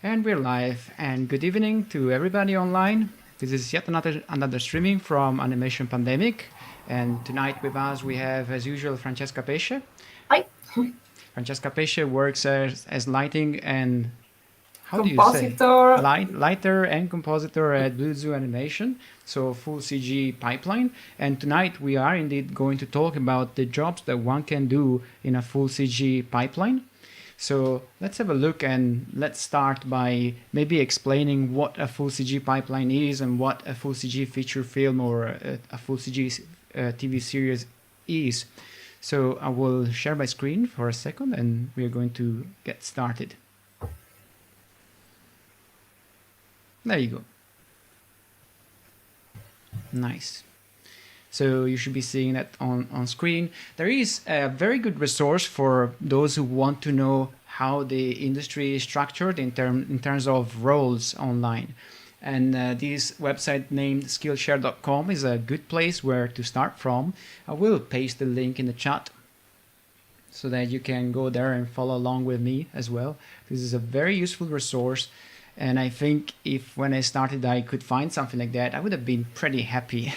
And we're live, and good evening to everybody online. This is yet another streaming from Animation Pandemic, and tonight with us we have, as usual, Francesca Pesce. Hi. Francesca Pesce works as lighting and Compositor. Lighter and compositor at BlueZoo Animation, so full CG pipeline. And tonight we are indeed going to talk about the jobs that one can do in a full CG pipeline. So let's have a look, and let's start by maybe explaining what a full CG pipeline is and what a full CG feature film or a full CG TV series is. So I will share my screen for a second and we are going to get started. There you go. Nice. So you should be seeing that on screen. There is a very good resource for those who want to know how the industry is structured in terms of roles online. And this website named Skillshare.com is a good place where to start from. I will paste the link in the chat so that you can go there and follow along with me as well. This is a very useful resource. And I think if when I started I could find something like that, I would have been pretty happy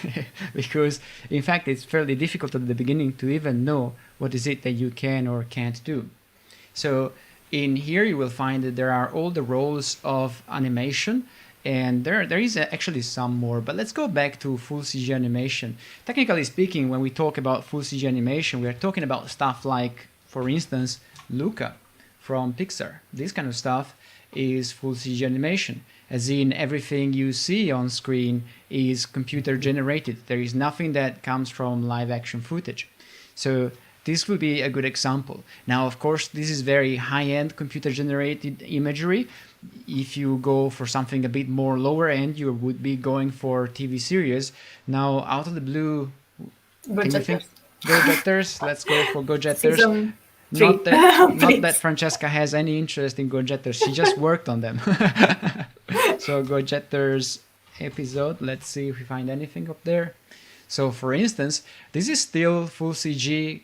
because in fact it's fairly difficult at the beginning to even know what is it that you can or can't do. So in here you will find that there are all the roles of animation, and there is actually some more, but let's go back to full CG animation. Technically speaking, when we talk about full CG animation, we are talking about stuff like, for instance, Luca from Pixar. This kind of stuff is full CG animation, as in everything you see on screen is computer generated. There is nothing that comes from live action footage. So this would be a good example. Now, of course, this is very high-end computer generated imagery. If you go for something a bit more lower end, you would be going for TV series. Now, out of the blue, can you think? Go-Jetters, let's go for Go-Jetters. Not that Francesca has any interest in Go-Jetters, she just worked on them. So Go-Jetters episode, let's see if we find anything up there. So for instance, this is still full CG,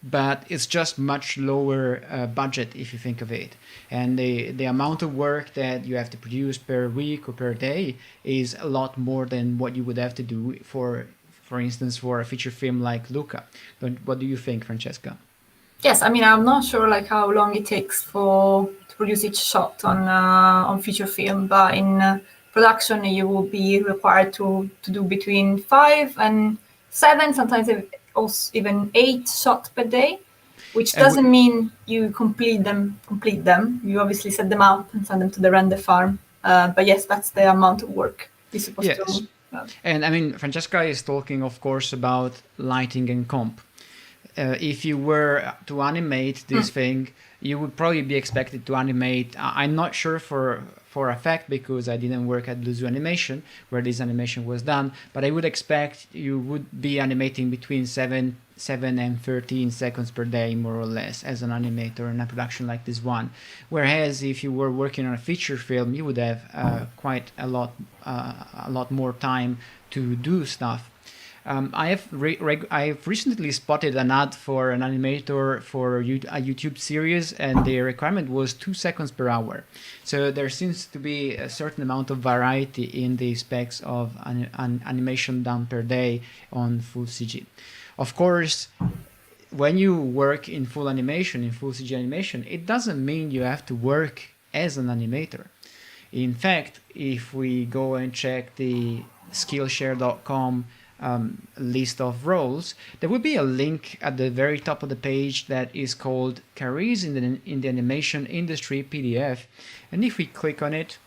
but it's just much lower budget if you think of it. And the amount of work that you have to produce per week or per day is a lot more than what you would have to do for instance, for a feature film like Luca. What do you think, Francesca? Yes, I mean, I'm not sure like how long it takes to produce each shot on feature film, but in production you will be required to do between 5 and 7, sometimes also even 8 shots per day, which doesn't mean you complete them. You obviously set them up and send them to the render farm. But yes, that's the amount of work you're supposed to. And I mean, Francesca is talking, of course, about lighting and comp. If you were to animate this thing, you would probably be expected to animate. I'm not sure for a fact because I didn't work at BlueZoo Animation where this animation was done, but I would expect you would be animating between 7 and 13 seconds per day, more or less, as an animator in a production like this one. Whereas if you were working on a feature film, you would have quite a lot more time to do stuff. I've recently spotted an ad for an animator for a YouTube series, and the requirement was 2 seconds per hour. So there seems to be a certain amount of variety in the specs of an animation done per day on full CG. Of course, when you work in full animation, in full CG animation, it doesn't mean you have to work as an animator. In fact, if we go and check the Skillshare.com list of roles, there will be a link at the very top of the page that is called Careers in the Animation Industry PDF. And if we click on it,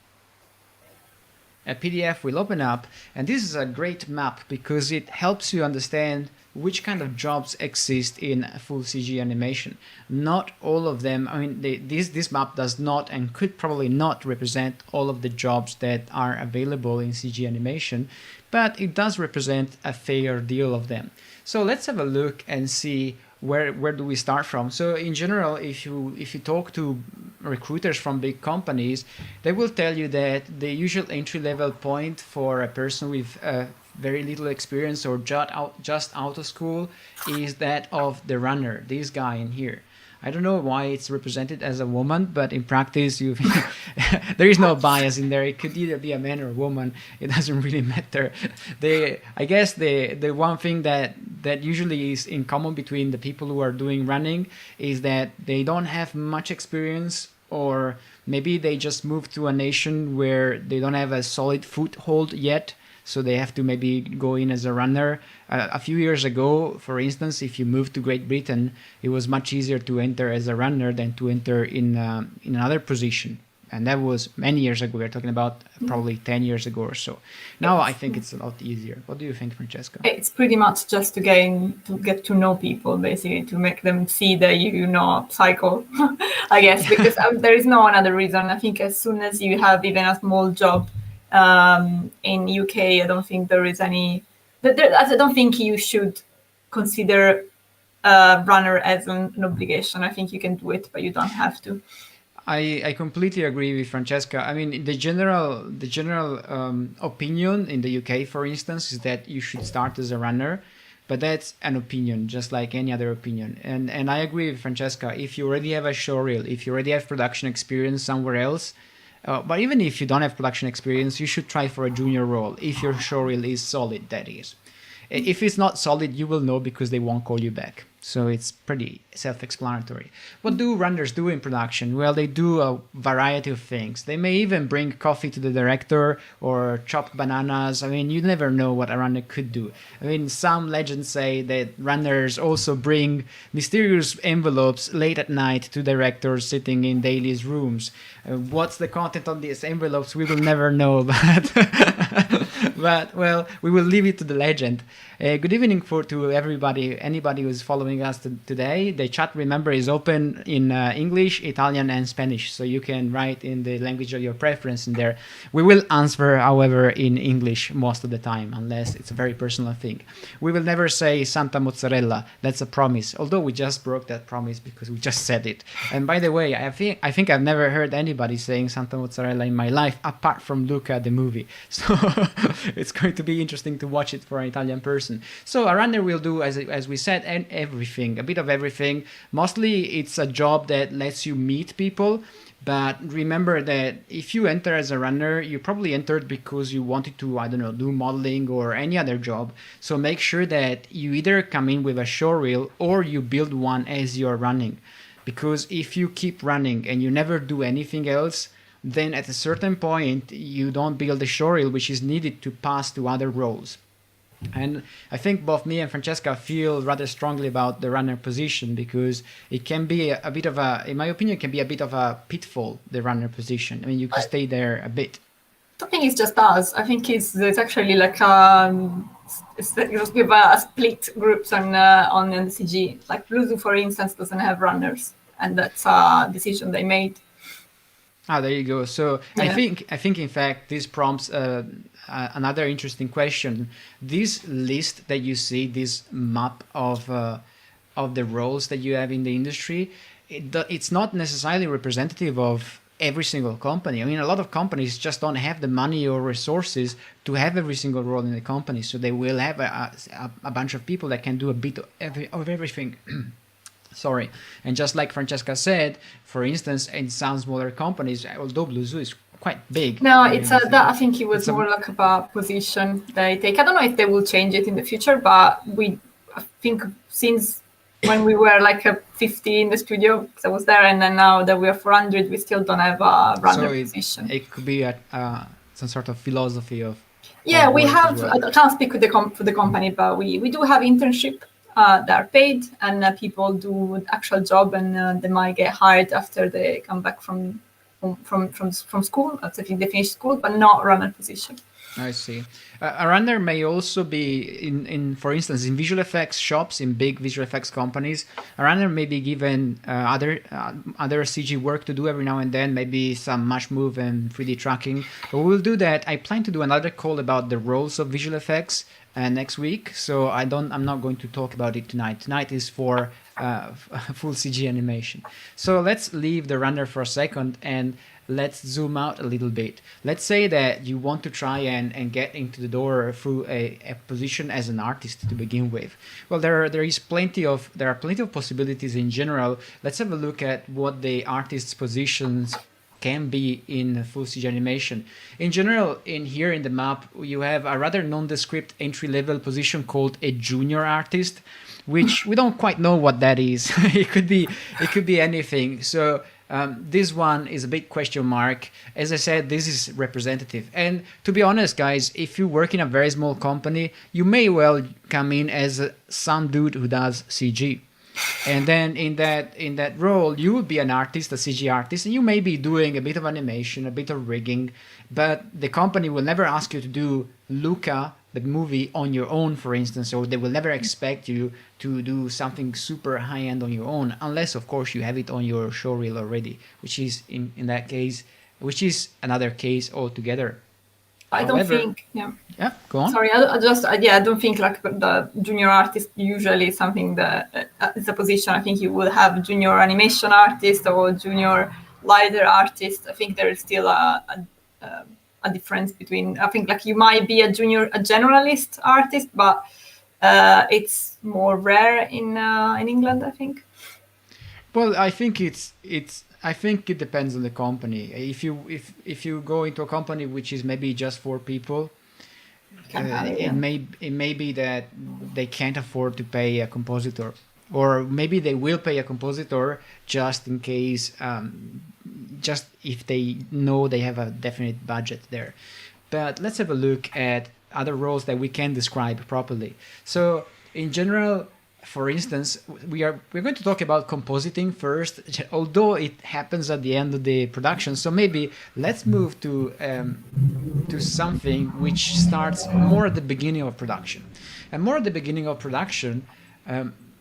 a PDF will open up, and this is a great map because it helps you understand which kind of jobs exist in full CG animation. Not all of them, I mean, this map does not and could probably not represent all of the jobs that are available in CG animation, but it does represent a fair deal of them. So let's have a look and see where do we start from. So in general, if you talk to recruiters from big companies, they will tell you that the usual entry-level point for a person with very little experience or just out of school is that of the runner, this guy in here. I don't know why it's represented as a woman, but in practice, there is no bias in there. It could either be a man or a woman. It doesn't really matter. I guess the one thing that usually is in common between the people who are doing running is that they don't have much experience, or maybe they just moved to a nation where they don't have a solid foothold yet. So they have to maybe go in as a runner. A few years ago, for instance, if you moved to Great Britain, it was much easier to enter as a runner than to enter in another position. And that was many years ago. We're talking about probably 10 years ago or so. Now I think it's a lot easier. What do you think, Francesca? It's pretty much just to get to know people, basically, to make them see that you know cycle, I guess, because there is no another reason. I think as soon as you have even a small job in UK, I don't think there is any. I don't think you should consider a runner as an obligation. I think you can do it, but you don't have to. I completely agree with Francesca. I mean, the general opinion in the UK, for instance, is that you should start as a runner, but that's an opinion, just like any other opinion. And I agree with Francesca. If you already have a showreel, if you already have production experience somewhere else, but even if you don't have production experience, you should try for a junior role, if your showreel is solid, that is. If it's not solid, you will know because they won't call you back. So it's pretty self-explanatory. What do runners do in production? Well, they do a variety of things. They may even bring coffee to the director or chop bananas. I mean, you never know what a runner could do. I mean, some legends say that runners also bring mysterious envelopes late at night to directors sitting in dailies' rooms. What's the content of these envelopes? We will never know, but well, we will leave it to the legend. Good evening to everybody, anybody who's following us today. The chat, remember, is open in English, Italian, and Spanish, so you can write in the language of your preference in there. We will answer, however, in English most of the time, unless it's a very personal thing. We will never say Santa Mozzarella. That's a promise, although we just broke that promise because we just said it. And by the way, I think I've never heard anybody saying Santa Mozzarella in my life, apart from Luca, the movie. So it's going to be interesting to watch it for an Italian person. So a runner will do, as we said, everything, a bit of everything. Mostly it's a job that lets you meet people. But remember that if you enter as a runner, you probably entered because you wanted to, I don't know, do modeling or any other job. So make sure that you either come in with a showreel or you build one as you're running. Because if you keep running and you never do anything else, then at a certain point you don't build a showreel which is needed to pass to other roles. And I think both me and Francesca feel rather strongly about the runner position because it can be a bit of a, in my opinion, it can be a bit of a pitfall, the runner position. I mean, you can stay there a bit. I don't think it's just us. I think it's actually like we have a split groups on NCG. Like BlueZoo, for instance, doesn't have runners, and that's a decision they made. Ah, there you go. So yeah. I think in fact this prompts another interesting question. This list that you see, this map of the roles that you have in the industry, it's not necessarily representative of every single company. I mean, a lot of companies just don't have the money or resources to have every single role in the company, so they will have a bunch of people that can do a bit of everything. Sorry. And just like Francesca said, for instance, in some smaller companies, although BlueZoo is quite big. No, it's that I think it was more like about position they take. I don't know if they will change it in the future, but I think since when we were like a 50 in the studio, because I was there, and then now that we are 400, we still don't have a runner position. It could be some sort of philosophy of. Yeah, we have. Well. I can't speak for the company, but we do have internship. They are paid, and people do actual job, and they might get hired after they come back from school. I think they finish school, but not runner position. I see. A runner may also be in, for instance, in visual effects shops, in big visual effects companies. A runner may be given other CG work to do every now and then, maybe some mesh move and 3D tracking. But we'll do that. I plan to do another call about the roles of visual effects next week, so I'm not going to talk about it tonight. Tonight is for full CG animation. So let's leave the runner for a second and let's zoom out a little bit. Let's say that you want to try and get into the door through a position as an artist to begin with. Well, there are plenty of possibilities in general. Let's have a look at what the artist's positions can be in full CG animation. In general, here in the map, you have a rather nondescript entry-level position called a junior artist, which we don't quite know what that is. It could be anything. So this one is a big question mark. As I said, this is representative. And to be honest, guys, if you work in a very small company, you may well come in as some dude who does CG. And then in that role, you will be an artist, a CG artist, and you may be doing a bit of animation, a bit of rigging, but the company will never ask you to do Luca, the movie, on your own, for instance, or they will never expect you to do something super high-end on your own, unless, of course, you have it on your showreel already, which is, in that case, which is another case altogether. I don't think. Yeah. Yeah. Go on. Sorry, I don't think like the junior artist usually is something that is a position. I think you will have junior animation artist or junior lighter artist. I think there is still a difference between. I think like you might be a generalist artist, but it's more rare in England, I think. Well, I think I think it depends on the company. If you go into a company which is maybe just 4 people, it may be that they can't afford to pay a compositor, or maybe they will pay a compositor just in case, just if they know they have a definite budget there. But let's have a look at other roles that we can describe properly. So in general, for instance, we're going to talk about compositing first, although it happens at the end of the production. So maybe let's move to something which starts more at the beginning of production. And more at the beginning of production,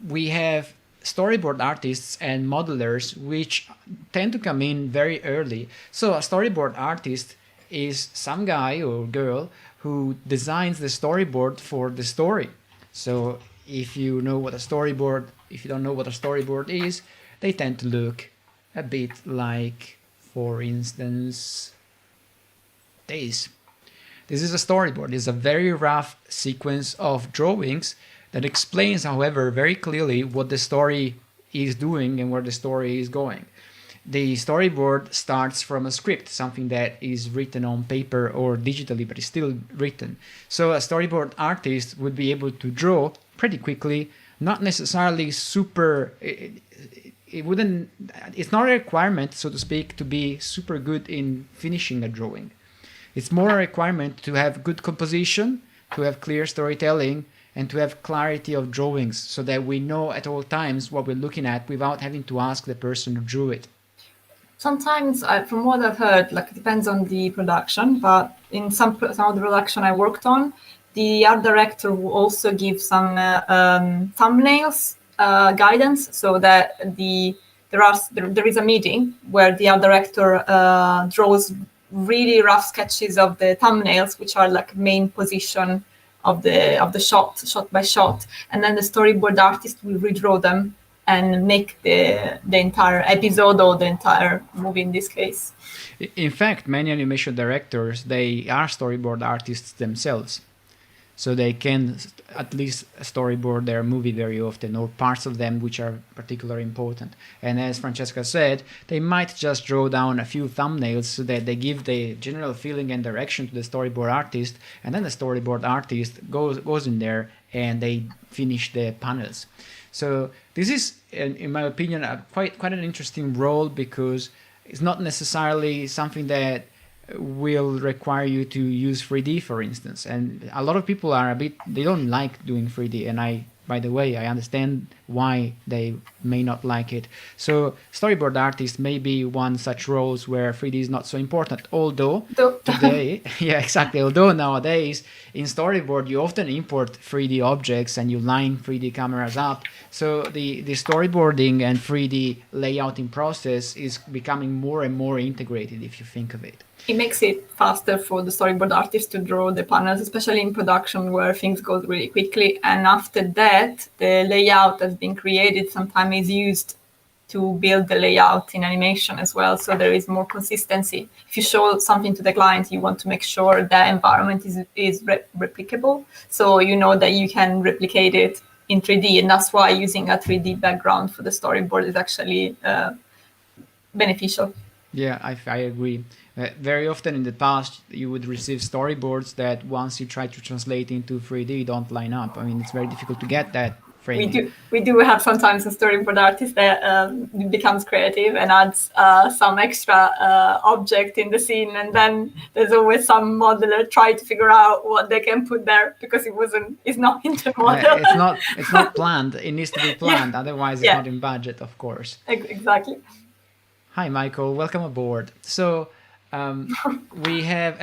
we have storyboard artists and modelers, which tend to come in very early. So a storyboard artist is some guy or girl who designs the storyboard for the story. So if you know what a storyboard, if you don't know what a storyboard is, they tend to look a bit like, for instance, this. This is a storyboard. It's a very rough sequence of drawings that explains, however, very clearly what the story is doing and where the story is going. The storyboard starts from a script, something that is written on paper or digitally, but is still written. So a storyboard artist would be able to draw pretty quickly, not necessarily super, it's not a requirement, so to speak, to be super good in finishing a drawing. It's more a requirement to have good composition, to have clear storytelling, and to have clarity of drawings, so that we know at all times what we're looking at without having to ask the person who drew it. Sometimes, from what I've heard, like it depends on the production, but in some of the production I worked on, the art director will also give some thumbnails guidance, so that there is a meeting where the art director draws really rough sketches of the thumbnails, which are like main position of the shot by shot, and then the storyboard artist will redraw them and make the entire episode or the entire movie in this case. In fact, many animation directors, they are storyboard artists themselves. So they can at least storyboard their movie very often, or parts of them which are particularly important. And as Francesca said, they might just draw down a few thumbnails so that they give the general feeling and direction to the storyboard artist, and then the storyboard artist goes in there and they finish the panels. So this is, in my opinion, quite an interesting role, because it's not necessarily something that will require you to use 3D, for instance. And a lot of people they don't like doing 3D. And by the way, I understand why they may not like it. So storyboard artist may be one such roles where 3D is not so important. Although today, yeah, exactly. Although nowadays in storyboard, you often import 3D objects and you line 3D cameras up. So the storyboarding and 3D layouting process is becoming more and more integrated, if you think of it. It makes it faster for the storyboard artist to draw the panels, especially in production where things go really quickly. And after that, the layout has been created, sometimes is used to build the layout in animation as well. So there is more consistency. If you show something to the client, you want to make sure the environment is replicable. So you know that you can replicate it in 3D. And that's why using a 3D background for the storyboard is actually beneficial. Yeah, I agree. Very often in the past, you would receive storyboards that once you try to translate into 3D, don't line up. I mean, it's very difficult to get that framing. We do have sometimes a storyboard artist that becomes creative and adds some extra object in the scene, and then there's always some modeler try to figure out what they can put there because it's not in the model. It's not planned. It needs to be planned, yeah. Otherwise it's not in budget, of course. Exactly. Hi, Michael. Welcome aboard. So we have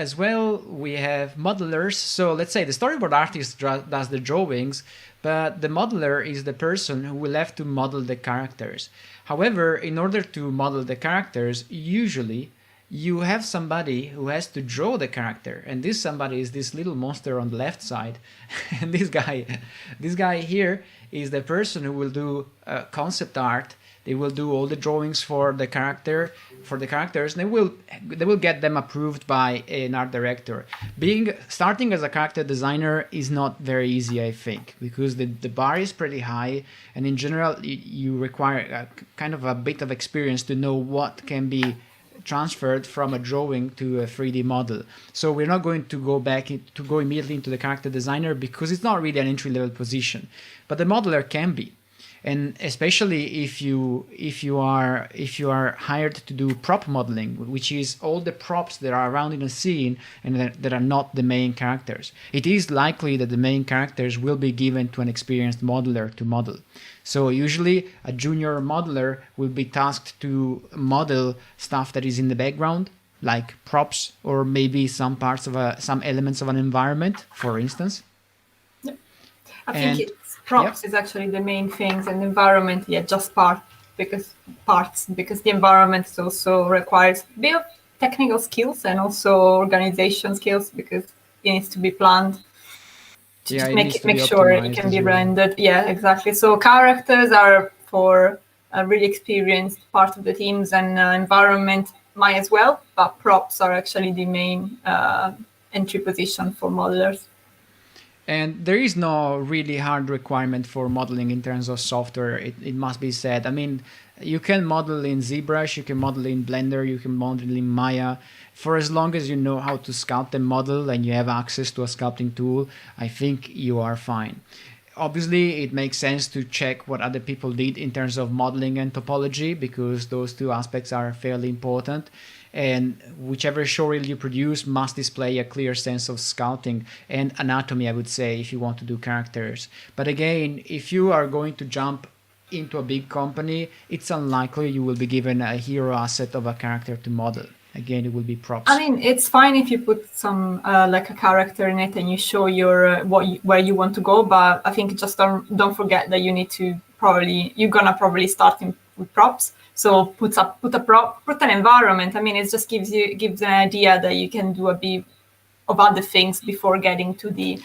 modelers. So let's say the storyboard artist does the drawings, but the modeler is the person who will have to model the characters. However, in order to model the characters, usually you have somebody who has to draw the character, and this somebody is this little monster on the left side. And this guy here is the person who will do concept art. They will do all the drawings for the characters, and they will get them approved by an art director. Starting as a character designer is not very easy, I think, because the bar is pretty high, and in general you require kind of a bit of experience to know what can be transferred from a drawing to a 3D model. So we're not going to go immediately into the character designer because it's not really an entry-level position, but the modeler can be. And especially if you are hired to do prop modeling, which is all the props that are around in a scene and that are not the main characters, it is likely that the main characters will be given to an experienced modeler to model. So usually a junior modeler will be tasked to model stuff that is in the background, like props, or maybe some parts of some elements of an environment, for instance. Yeah. I think props is actually the main things, and environment, just parts because the environment also requires a bit of technical skills and also organization skills because it needs to be planned to make sure it can be rendered. Yeah, exactly. So characters are for a really experienced part of the teams, and environment might as well, but props are actually the main entry position for modelers. And there is no really hard requirement for modeling in terms of software, it must be said. I mean, you can model in ZBrush, you can model in Blender, you can model in Maya. For as long as you know how to sculpt a model and you have access to a sculpting tool, I think you are fine. Obviously, it makes sense to check what other people did in terms of modeling and topology, because those two aspects are fairly important. And whichever showreel you produce must display a clear sense of sculpting and anatomy, I would say, if you want to do characters. But again, if you are going to jump into a big company, it's unlikely you will be given a hero asset of a character to model. Again, it will be props. I mean, it's fine if you put some like a character in it and you show your where you want to go. But I think just don't forget that you need to you're gonna start with props. So put an environment. I mean, it just gives an idea that you can do a bit of other things before getting to the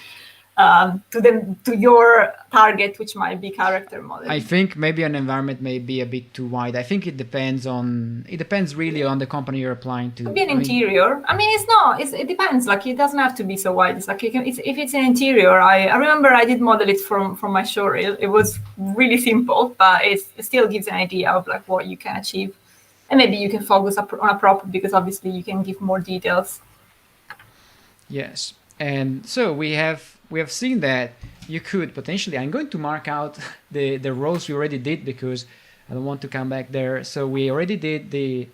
to your target, which might be character modeling. I think maybe an environment may be a bit too wide. I think it depends really on the company you're applying to. Could be an interior. I mean, it's not. It depends. Like, it doesn't have to be so wide. It's like if it's an interior. I remember I did model it from my show reel. It was really simple, but it still gives an idea of like what you can achieve, and maybe you can focus on a prop because obviously you can give more details. Yes, and so we have seen that you could potentially. I'm going to mark out the roles we already did because I don't want to come back there. So we already did the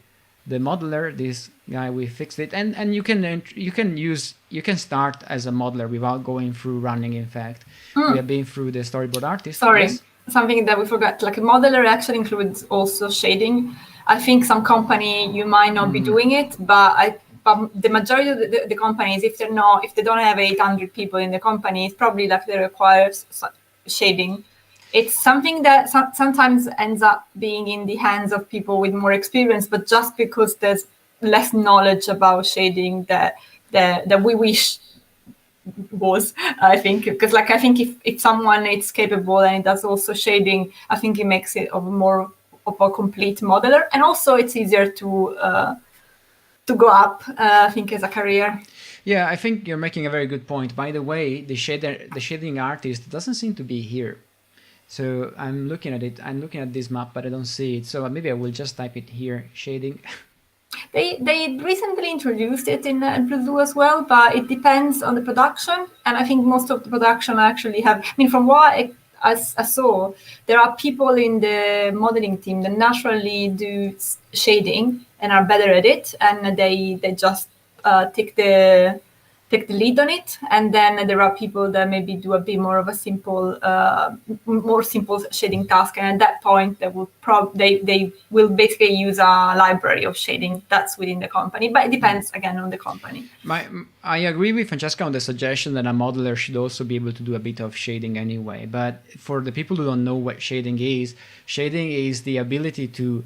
modeler, this guy, we fixed it, and you can start as a modeler without going through running. In fact, we have been through the storyboard artist. Sorry, yes? Something that we forgot. Like, a modeler actually includes also shading. I think some company you might not be doing it, but the majority of the companies, if they don't have 800 people in the company, it's probably like they require shading. It's something that sometimes ends up being in the hands of people with more experience, but just because there's less knowledge about shading that we wish was, I think, because like I think if someone is capable and does also shading, I think it makes it more of a complete modeler, and also it's easier to go up, I think, as a career. Yeah, I think you're making a very good point. By the way, the shading artist doesn't seem to be here. So I'm looking at it. I'm looking at this map, but I don't see it. So maybe I will just type it here, shading. They recently introduced it in BlueZoo as well, but it depends on the production. And I think most of the production actually have, I mean, from what I saw, there are people in the modeling team that naturally do shading and are better at it, and they just take the lead on it. And then there are people that maybe do a bit more of a more simple shading task, and at that point they will basically use a library of shading that's within the company, but it depends again on the company. I agree with Francesca on the suggestion that a modeler should also be able to do a bit of shading anyway. But for the people who don't know what shading is the ability to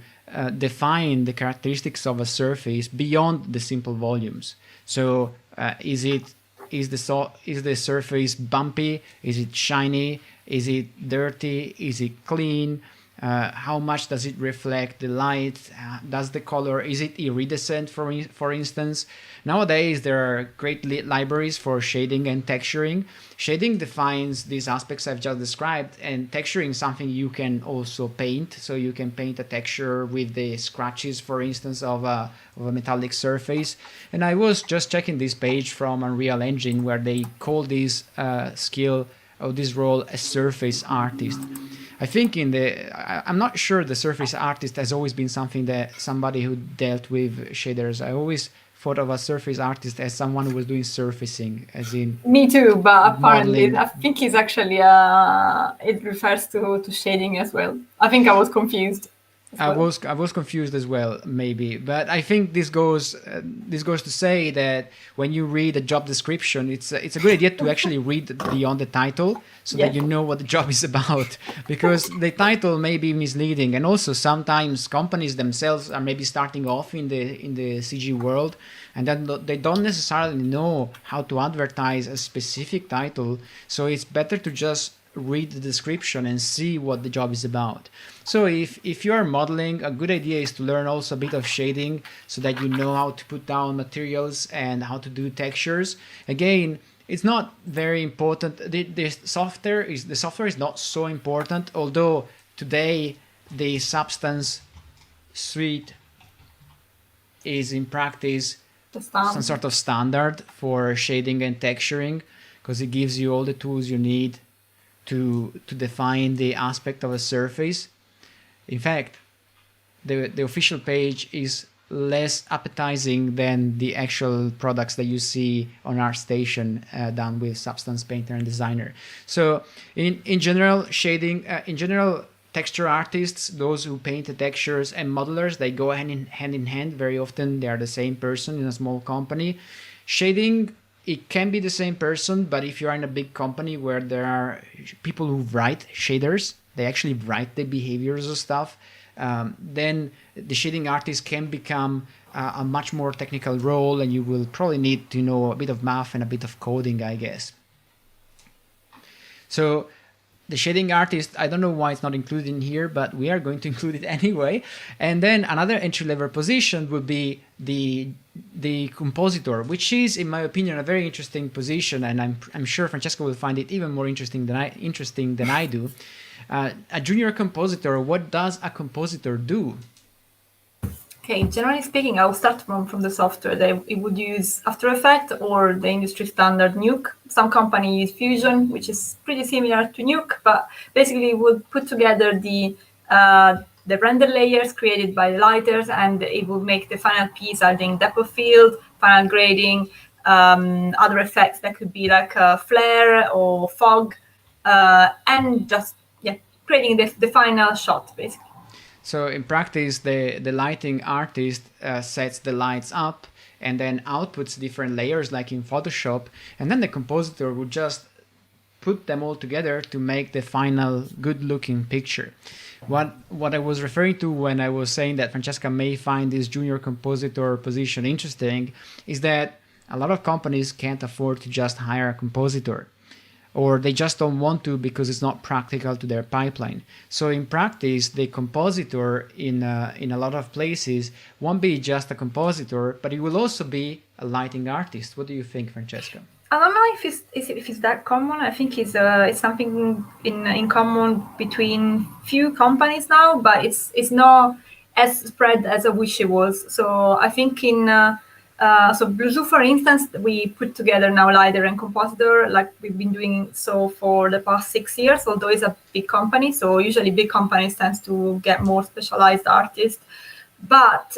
define the characteristics of a surface beyond the simple volumes. So is the surface bumpy? Is it shiny? Is it dirty? Is it clean? How much does it reflect the light? Does the color, is it iridescent, for instance? Nowadays, there are great libraries for shading and texturing. Shading defines these aspects I've just described, and texturing is something you can also paint. So you can paint a texture with the scratches, for instance, of a metallic surface. And I was just checking this page from Unreal Engine where they call this skill or this role a surface artist. I think I'm not sure the surface artist has always been somebody who dealt with shaders. I always thought of a surface artist as someone who was doing surfacing, as in... Me too, but apparently modeling. I think it's actually, it refers to shading as well. I think I was confused. I was confused as well, maybe, but I think this goes to say that when you read a job description, it's a good idea to actually read beyond the title so that you know what the job is about, because the title may be misleading, and also sometimes companies themselves are maybe starting off in the CG world, and then they don't necessarily know how to advertise a specific title, so it's better to just read the description and see what the job is about. So if you are modeling, a good idea is to learn also a bit of shading so that you know how to put down materials and how to do textures. Again, it's not very important. The software is not so important, although today the Substance suite is in practice some sort of standard for shading and texturing, because it gives you all the tools you need to define the aspect of a surface. In fact, the official page is less appetizing than the actual products that you see on ArtStation done with Substance Painter and Designer. So in general, shading, texture artists, those who paint the textures, and modelers, they go hand in hand. Very often they are the same person in a small company. Shading, it can be the same person, but if you're in a big company where there are people who write shaders, they actually write the behaviors of stuff, then the shading artist can become a much more technical role, and you will probably need to know a bit of math and a bit of coding, I guess. So the shading artist, I don't know why it's not included in here, but we are going to include it anyway. And then another entry-level position would be the compositor, which is, in my opinion, a very interesting position, and I'm sure Francesca will find it even more interesting than I do. A junior compositor, what does a compositor do? Okay, generally speaking, I'll start from the software. It would use After Effects or the industry standard Nuke. Some companies use Fusion, which is pretty similar to Nuke, but basically it would put together the render layers created by the lighters, and it will make the final piece adding depth of field, final grading, other effects that could be like flare or fog, and just creating the final shot, basically. So in practice, the lighting artist sets the lights up and then outputs different layers like in Photoshop, and then the compositor would just put them all together to make the final good-looking picture. What I was referring to when I was saying that Francesca may find this junior compositor position interesting is that a lot of companies can't afford to just hire a compositor, or they just don't want to because it's not practical to their pipeline. So in practice, the compositor in a lot of places won't be just a compositor, but it will also be a lighting artist. What do you think, Francesca? I don't know if it's that common. I think it's something in common between few companies now, but it's not as spread as I wish it was. So I think so BlueZoo, for instance, we put together now lighter and compositor, like we've been doing so for the past 6 years, although it's a big company. So usually big companies tend to get more specialized artists. But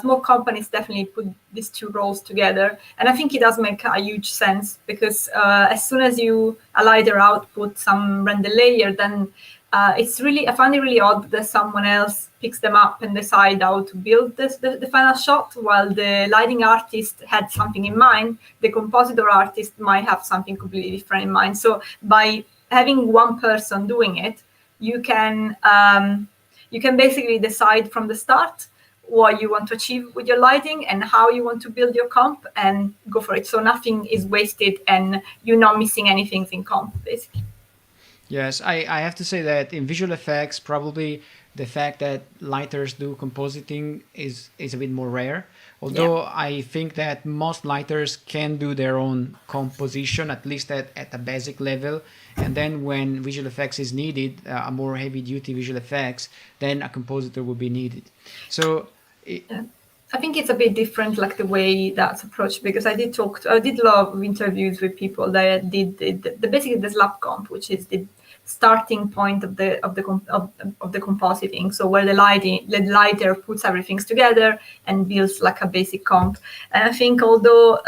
small companies definitely put these two roles together. And I think it does make a huge sense because as soon as you lighter output some render layer, then I find it really odd that someone else picks them up and decide how to build the final shot, while the lighting artist had something in mind. The compositor artist might have something completely different in mind. So by having one person doing it, you can basically decide from the start what you want to achieve with your lighting and how you want to build your comp and go for it. So nothing is wasted and you're not missing anything in comp, basically. Yes, I have to say that in visual effects, probably the fact that lighters do compositing is a bit more rare. Although I think that most lighters can do their own composition, at least at a basic level. And then when visual effects is needed, a more heavy-duty visual effects, then a compositor will be needed. So I think it's a bit different, like the way that's approached, because I did a lot of interviews with people that did basically the slab comp, which is the starting point of the compositing. So where the lighter puts everything together and builds like a basic comp. And I think although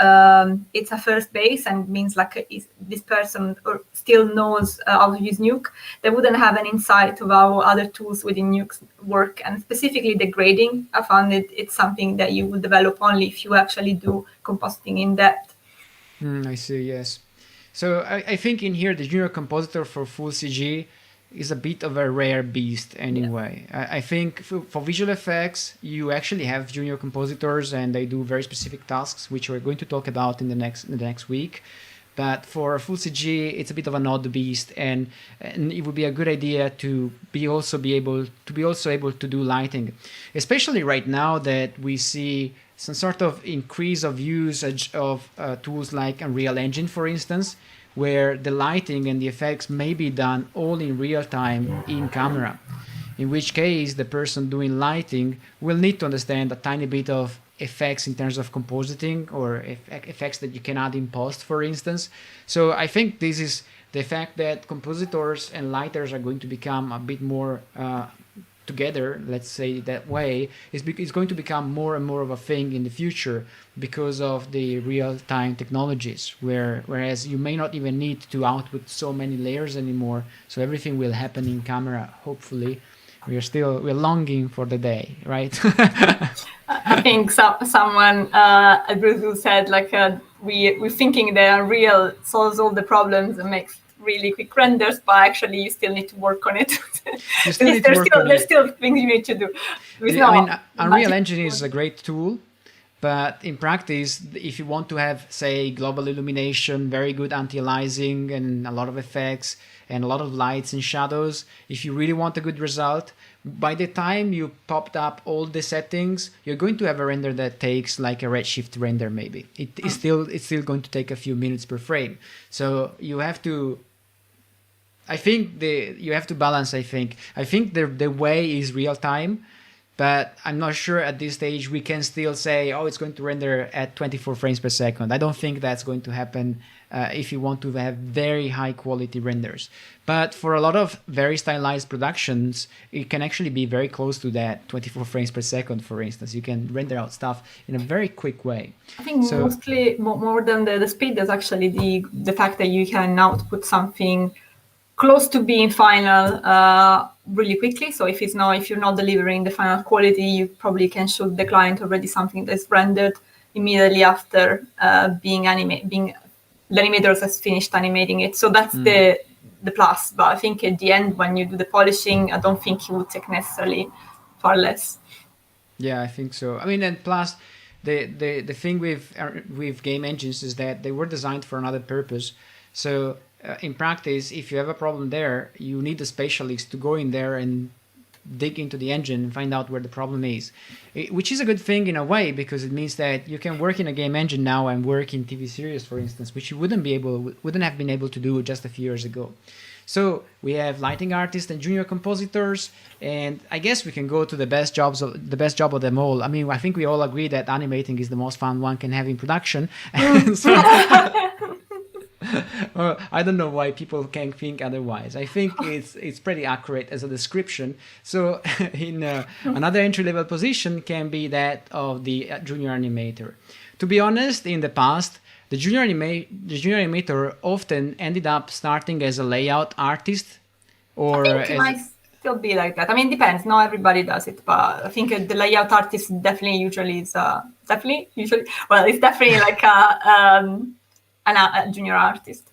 it's a first base and means like this person still knows how to use Nuke, they wouldn't have an insight of how other tools within Nuke work, and specifically the grading. I found it's something that you would develop only if you actually do compositing in depth. I see, yes. So I think in here the junior compositor for full CG is a bit of a rare beast anyway. Yeah. I think for visual effects, you actually have junior compositors and they do very specific tasks, which we're going to talk about in the next week. But for full CG, it's a bit of an odd beast, and it would be a good idea to be also able to do lighting, especially right now that we see some sort of increase of usage of tools like Unreal Engine, for instance, where the lighting and the effects may be done all in real time in camera. In which case, the person doing lighting will need to understand a tiny bit of effects in terms of compositing or effects that you can add in post, for instance. So I think this is the fact that compositors and lighters are going to become a bit more together, let's say that way, it's going to become more and more of a thing in the future because of the real-time technologies, whereas you may not even need to output so many layers anymore, so everything will happen in camera, hopefully. We're longing for the day, right? I think someone at BlueZoo said like we're thinking that Unreal solves all the problems and makes really quick renders, but actually you still need to work on it. There's still things you need to do. Unreal Engine is a great tool, But in practice, if you want to have, say, global illumination, very good anti-aliasing, and a lot of effects, and a lot of lights and shadows, if you really want a good result, by the time you popped up all the settings, you're going to have a render that takes like a redshift render maybe. It's still going to take a few minutes per frame. So you have to, I think you have to balance, I think. I think the way is real time, but I'm not sure at this stage we can still say, oh, it's going to render at 24 frames per second. I don't think that's going to happen if you want to have very high quality renders. But for a lot of very stylized productions, it can actually be very close to that 24 frames per second, for instance. You can render out stuff in a very quick way. I think mostly more than the speed, there's actually the fact that you can output something close to being final really quickly. So if you're not delivering the final quality, you probably can show the client already something that's rendered immediately after the animator has finished animating it. So that's the plus. But I think at the end, when you do the polishing, I don't think it would take necessarily far less. Yeah, I think so. I mean, and plus the thing with game engines is that they were designed for another purpose. So in practice, if you have a problem there, you need a specialist to go in there and dig into the engine and find out where the problem is, which is a good thing in a way, because it means that you can work in a game engine now and work in TV series, for instance, which you wouldn't have been able to do just a few years ago. So we have lighting artists and junior compositors, and I guess we can go to the best job of them all. I mean, I think we all agree that animating is the most fun one can have in production. Well, I don't know why people can think otherwise. I think it's pretty accurate as a description. So in another entry-level position can be that of the junior animator. To be honest, in the past, the junior animator often ended up starting as a layout artist, or I think it might still be like that. I mean, it depends. Not everybody does it, but I think the layout artist it's definitely like a junior artist.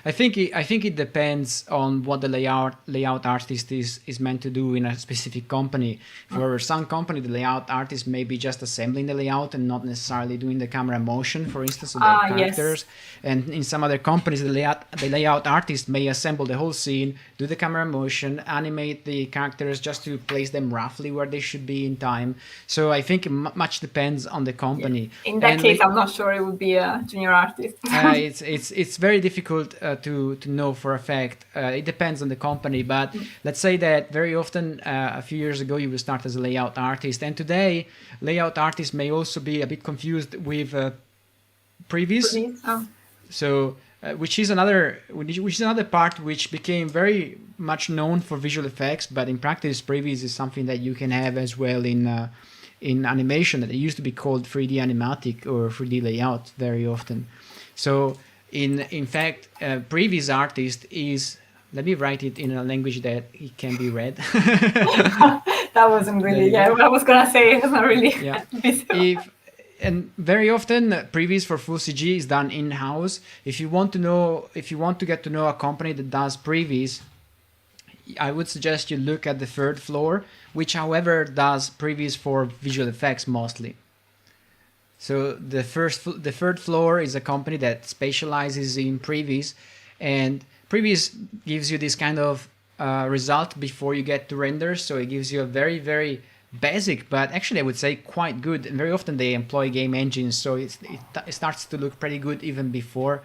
I think it depends on what the layout artist is meant to do in a specific company. For some company, the layout artist may be just assembling the layout and not necessarily doing the camera motion, for instance, of the characters. Yes. And in some other companies, the layout artist may assemble the whole scene, do the camera motion, animate the characters just to place them roughly where they should be in time. So I think much depends on the company. Yeah. In that case, I'm not sure it would be a junior artist. It's very difficult to know for a fact. It depends on the company, but let's say that very often a few years ago you would start as a layout artist, and today layout artists may also be a bit confused with previs. So which is another part which became very much known for visual effects, but in practice previs is something that you can have as well in animation. That it used to be called 3D animatic or 3D layout very often. So in fact, previs artist is, let me write it in a language that it can be read. That wasn't really, what I was gonna say. It's not really. Yeah. And very often previs for full CG is done in-house. If you want to get to know a company that does previs, I would suggest you look at the third floor, which however does previs for visual effects mostly. So the third floor is a company that specializes in previs, and previs gives you this kind of result before you get to render. So it gives you a very, very basic, but actually I would say quite good. And very often they employ game engines, so it starts to look pretty good even before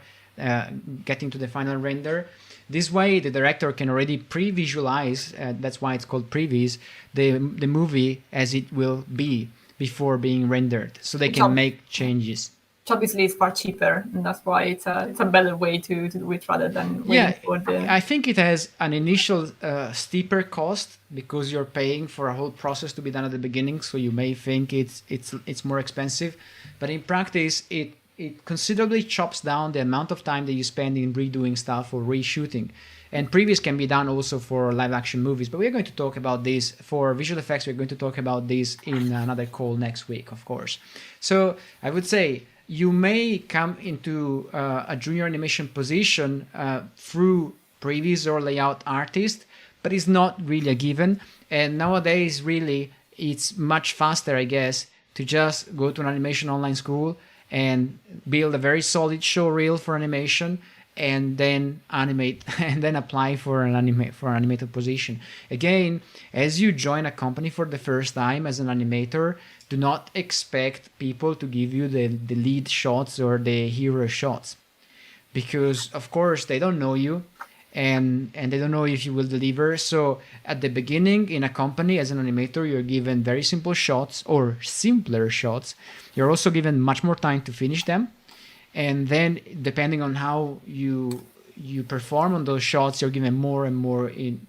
getting to the final render. This way, the director can already pre-visualize. That's why it's called previs. The movie as it will be before being rendered, so they can make changes. Obviously, it's far cheaper, and that's why it's a better way to do it rather than waiting for the. I think it has an initial steeper cost because you're paying for a whole process to be done at the beginning, so you may think it's more expensive, but in practice, it considerably chops down the amount of time that you spend in redoing stuff or reshooting. And previs can be done also for live action movies, but we're going to talk about this for visual effects. We're going to talk about this in another call next week, of course. So I would say you may come into a junior animation position through previs or layout artist, but it's not really a given. And nowadays, really, it's much faster, I guess, to just go to an animation online school and build a very solid show reel for animation, and then animate and then apply for an animator position. Again, as you join a company for the first time as an animator, do not expect people to give you the lead shots or the hero shots, because of course they don't know you, and they don't know if you will deliver. So at the beginning in a company as an animator, you're given very simple shots or simpler shots. You're also given much more time to finish them, and then depending on how you perform on those shots, you're given more and more in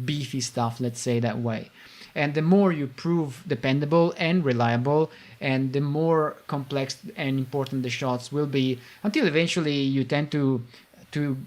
beefy stuff, let's say that way. And the more you prove dependable and reliable, and the more complex and important the shots will be, until eventually you tend to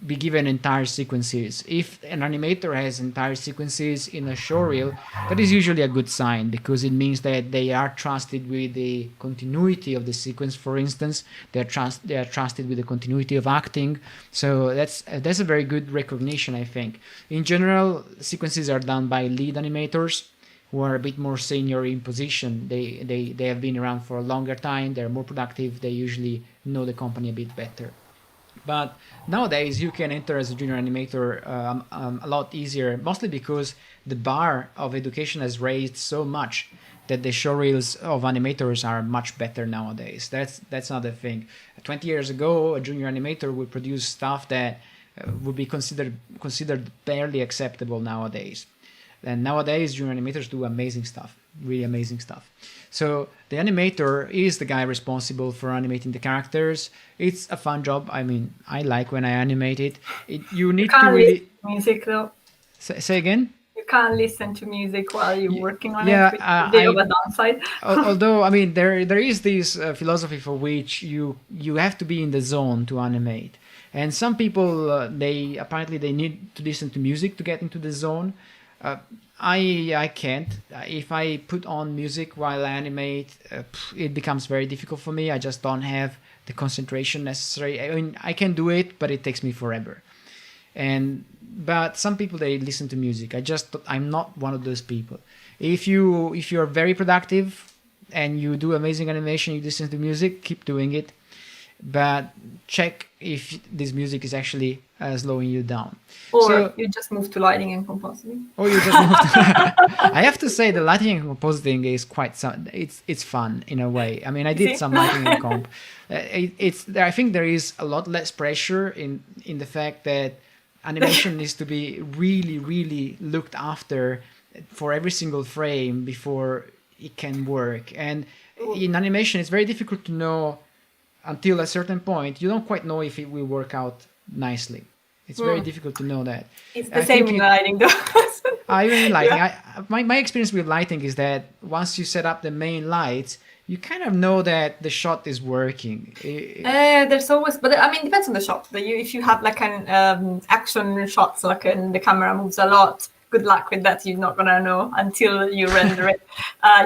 be given entire sequences. If an animator has entire sequences in a showreel, that is usually a good sign, because it means that they are trusted with the continuity of the sequence. For instance, they are trusted with the continuity of acting. So that's a very good recognition, I think. In general, sequences are done by lead animators who are a bit more senior in position. They have been around for a longer time. They're more productive. They usually know the company a bit better. But nowadays you can enter as a junior animator a lot easier, mostly because the bar of education has raised so much that the showreels of animators are much better nowadays. That's another thing. 20 years ago, a junior animator would produce stuff that would be considered barely acceptable nowadays. And nowadays, junior animators do amazing stuff, really amazing stuff. So the animator is the guy responsible for animating the characters. It's a fun job. I mean, I like when I animate it. You need to really listen to music though. Say again. You can't listen to music while you're working on yeah, it. It's a bit of a downside. Although, I mean, there is this philosophy for which you have to be in the zone to animate. And some people, they need to listen to music to get into the zone. I can't. If I put on music while I animate, it becomes very difficult for me. I just don't have the concentration necessary. I mean, I can do it, but it takes me forever. But some people, they listen to music. I'm not one of those people. If you're very productive and you do amazing animation, you listen to music, keep doing it. But check if this music is actually slowing you down. Or you just move to lighting and compositing. Or you just move to I have to say the lighting and compositing is it's fun in a way. I mean, I did some lighting and comp. I think there is a lot less pressure in the fact that animation needs to be really, really looked after for every single frame before it can work. And in animation, it's very difficult to know. Until a certain point, you don't quite know if it will work out nicely. It's very difficult to know that. It's the same in lighting, though. Even in lighting, my experience with lighting is that once you set up the main lights, you kind of know that the shot is working. There's always, but I mean, it depends on the shot. If you have like an action shot, so like the camera moves a lot, good luck with that. You're not gonna know until you render it.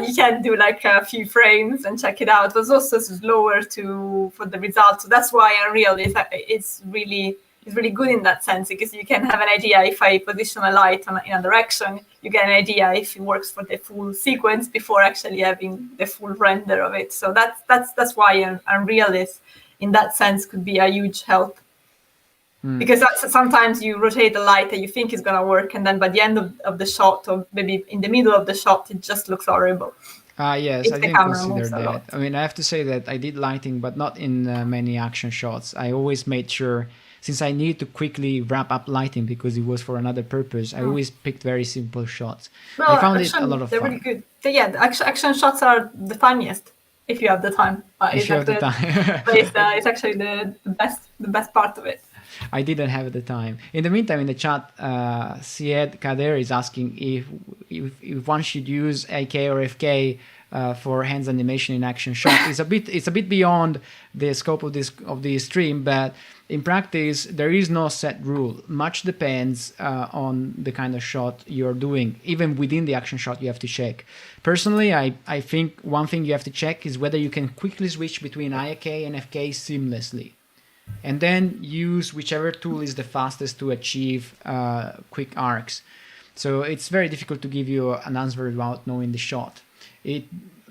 You can do like a few frames and check it out. It was also slower for the results. So that's why Unreal is really good in that sense, because you can have an idea. If I position a light in a direction, you get an idea if it works for the full sequence before actually having the full render of it. So that's why Unreal is, in that sense, could be a huge help. Because sometimes you rotate a light that you think is going to work, and then by the end of the shot, or maybe in the middle of the shot, it just looks horrible. Yes, I didn't consider that. I mean, I have to say that I did lighting, but not in many action shots. I always made sure, since I needed to quickly wrap up lighting because it was for another purpose, I always picked very simple shots. Well, I found it a lot of fun. They're really good. The action shots are the funniest if you have the time. If you have the time. But it's actually the best part of it. I didn't have the time. In the meantime, in the chat, Syed Kader is asking if one should use AK or FK for hands animation in action shot. It's a bit beyond the scope of this stream, but in practice there is no set rule. Much depends on the kind of shot you're doing. Even within the action shot, you have to check. Personally, I think one thing you have to check is whether you can quickly switch between IK and FK seamlessly, and then use whichever tool is the fastest to achieve quick arcs. So it's very difficult to give you an answer without knowing the shot.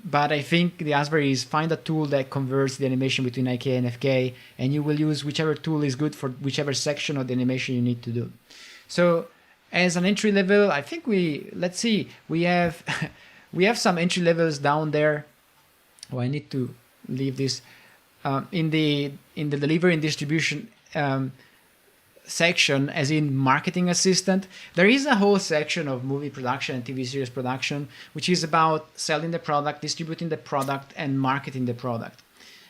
but I think the answer is find a tool that converts the animation between IK and FK, and you will use whichever tool is good for whichever section of the animation you need to do. So as an entry level, I think we have we have some entry levels down there. Oh, I need to leave this in the delivery and distribution section, as in marketing assistant. There is a whole section of movie production and TV series production, which is about selling the product, distributing the product, and marketing the product.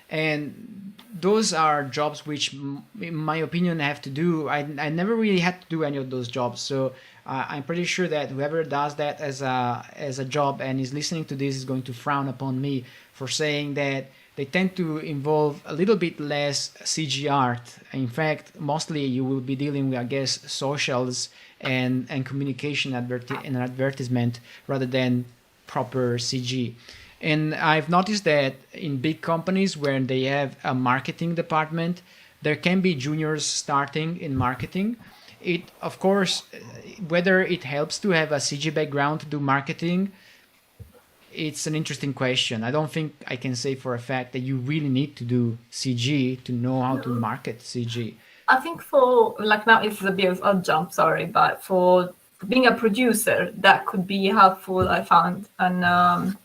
And those are jobs which, in my opinion, have to do. I never really had to do any of those jobs, so I'm pretty sure that whoever does that as a job and is listening to this is going to frown upon me for saying that they tend to involve a little bit less CG art. In fact, mostly you will be dealing with, I guess, socials and communication and advertisement rather than proper CG. And I've noticed that in big companies where they have a marketing department, there can be juniors starting in marketing. It, of course, whether it helps to have a CG background to do marketing, it's an interesting question. I don't think I can say for a fact that you really need to do CG to know how to market CG. I think for, like, now it's a bit of a jump, sorry, but for being a producer, that could be helpful, I found. And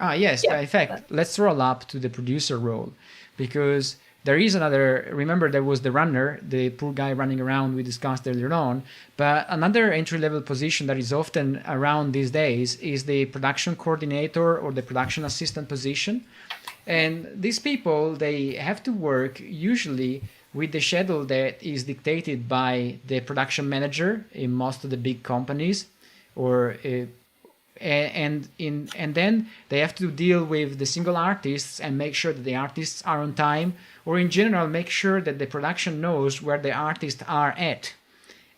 yes, yeah. in fact, let's roll up to the producer role, because there is another, remember there was the runner, the poor guy running around we discussed earlier on, but another entry-level position that is often around these days is the production coordinator or the production assistant position. And these people, they have to work usually with the schedule that is dictated by the production manager in most of the big companies, or and then they have to deal with the single artists and make sure that the artists are on time, or in general make sure that the production knows where the artists are at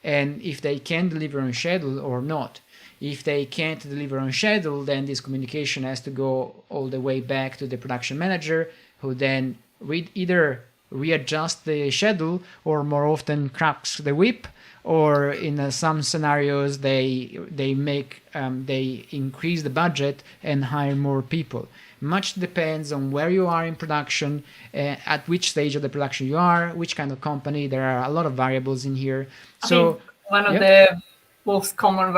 and if they can deliver on schedule or not. If they can't deliver on schedule, then this communication has to go all the way back to the production manager, who then either readjust the schedule or more often cracks the whip, or in some scenarios they increase the budget and hire more people. Much depends on where you are in production, at which stage of the production you are, which kind of company. There are a lot of variables in here. I think one of the most common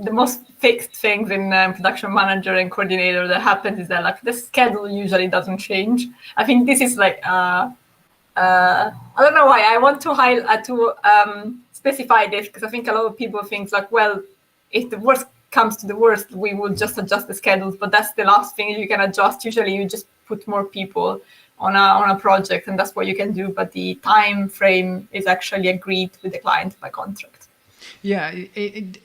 the most fixed things in production manager and coordinator that happens is that, like, the schedule usually doesn't change. I think this is like I don't know why I want to specify this, because I think a lot of people think, like, well, if the worst comes to the worst, we will just adjust the schedules, but that's the last thing you can adjust. Usually you just put more people on a project, and that's what you can do, but the time frame is actually agreed with the client by contract. Yeah,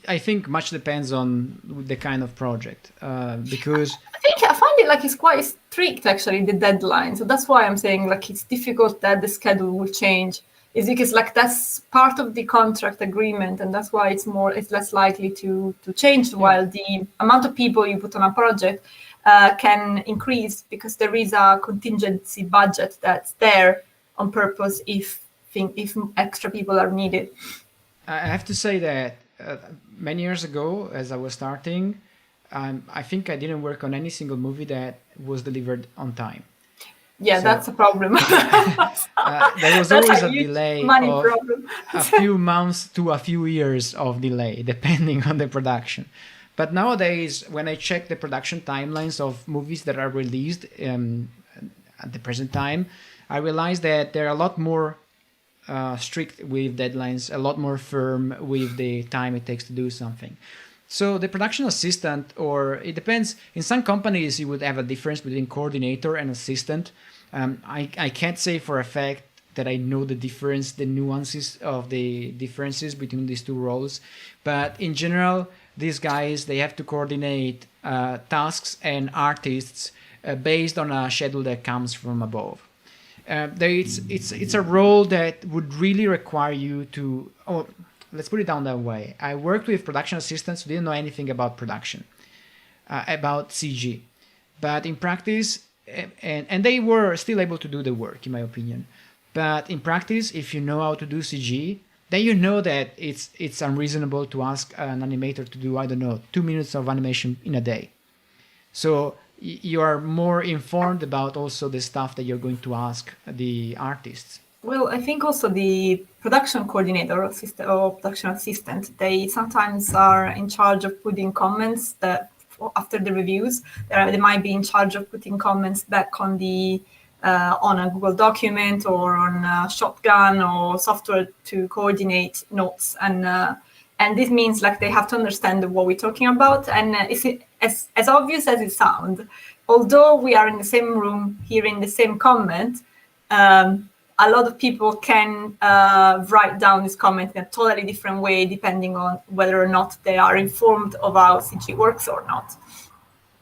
I think much depends on the kind of project, because I find it like it's quite strict, actually, the deadline. So that's why I'm saying, like, it's difficult that the schedule will change, is because, like, that's part of the contract agreement, and that's why it's less likely to change, while the amount of people you put on a project can increase, because there is a contingency budget that's there on purpose if extra people are needed. I have to say that many years ago, as I was starting, I think I didn't work on any single movie that was delivered on time. Yeah, so that's a problem. There was always a delay of a few months to a few years of delay, depending on the production. But nowadays, when I check the production timelines of movies that are released at the present time, I realize that they're a lot more strict with deadlines, a lot more firm with the time it takes to do something. So the production assistant, or it depends, in some companies you would have a difference between coordinator and assistant. I can't say for a fact that I know the nuances of the differences between these two roles, but in general, these guys, they have to coordinate tasks and artists based on a schedule that comes from above. It's a role that would really require you to, let's put it down that way. I worked with production assistants who didn't know anything about production, about CG, but in practice, and they were still able to do the work, in my opinion. But in practice, if you know how to do CG, then you know that it's unreasonable to ask an animator to do, I don't know, 2 minutes of animation in a day. So you are more informed about also the stuff that you're going to ask the artists. Well, I think also the production coordinator or production assistant, they sometimes are in charge of putting comments that after the reviews, they might be in charge of putting comments back on the on a Google document or on a Shotgun or software to coordinate notes. And this means like they have to understand what we're talking about. And it's as obvious as it sounds, although we are in the same room hearing the same comment, a lot of people can write down this comment in a totally different way, depending on whether or not they are informed of how CG works or not.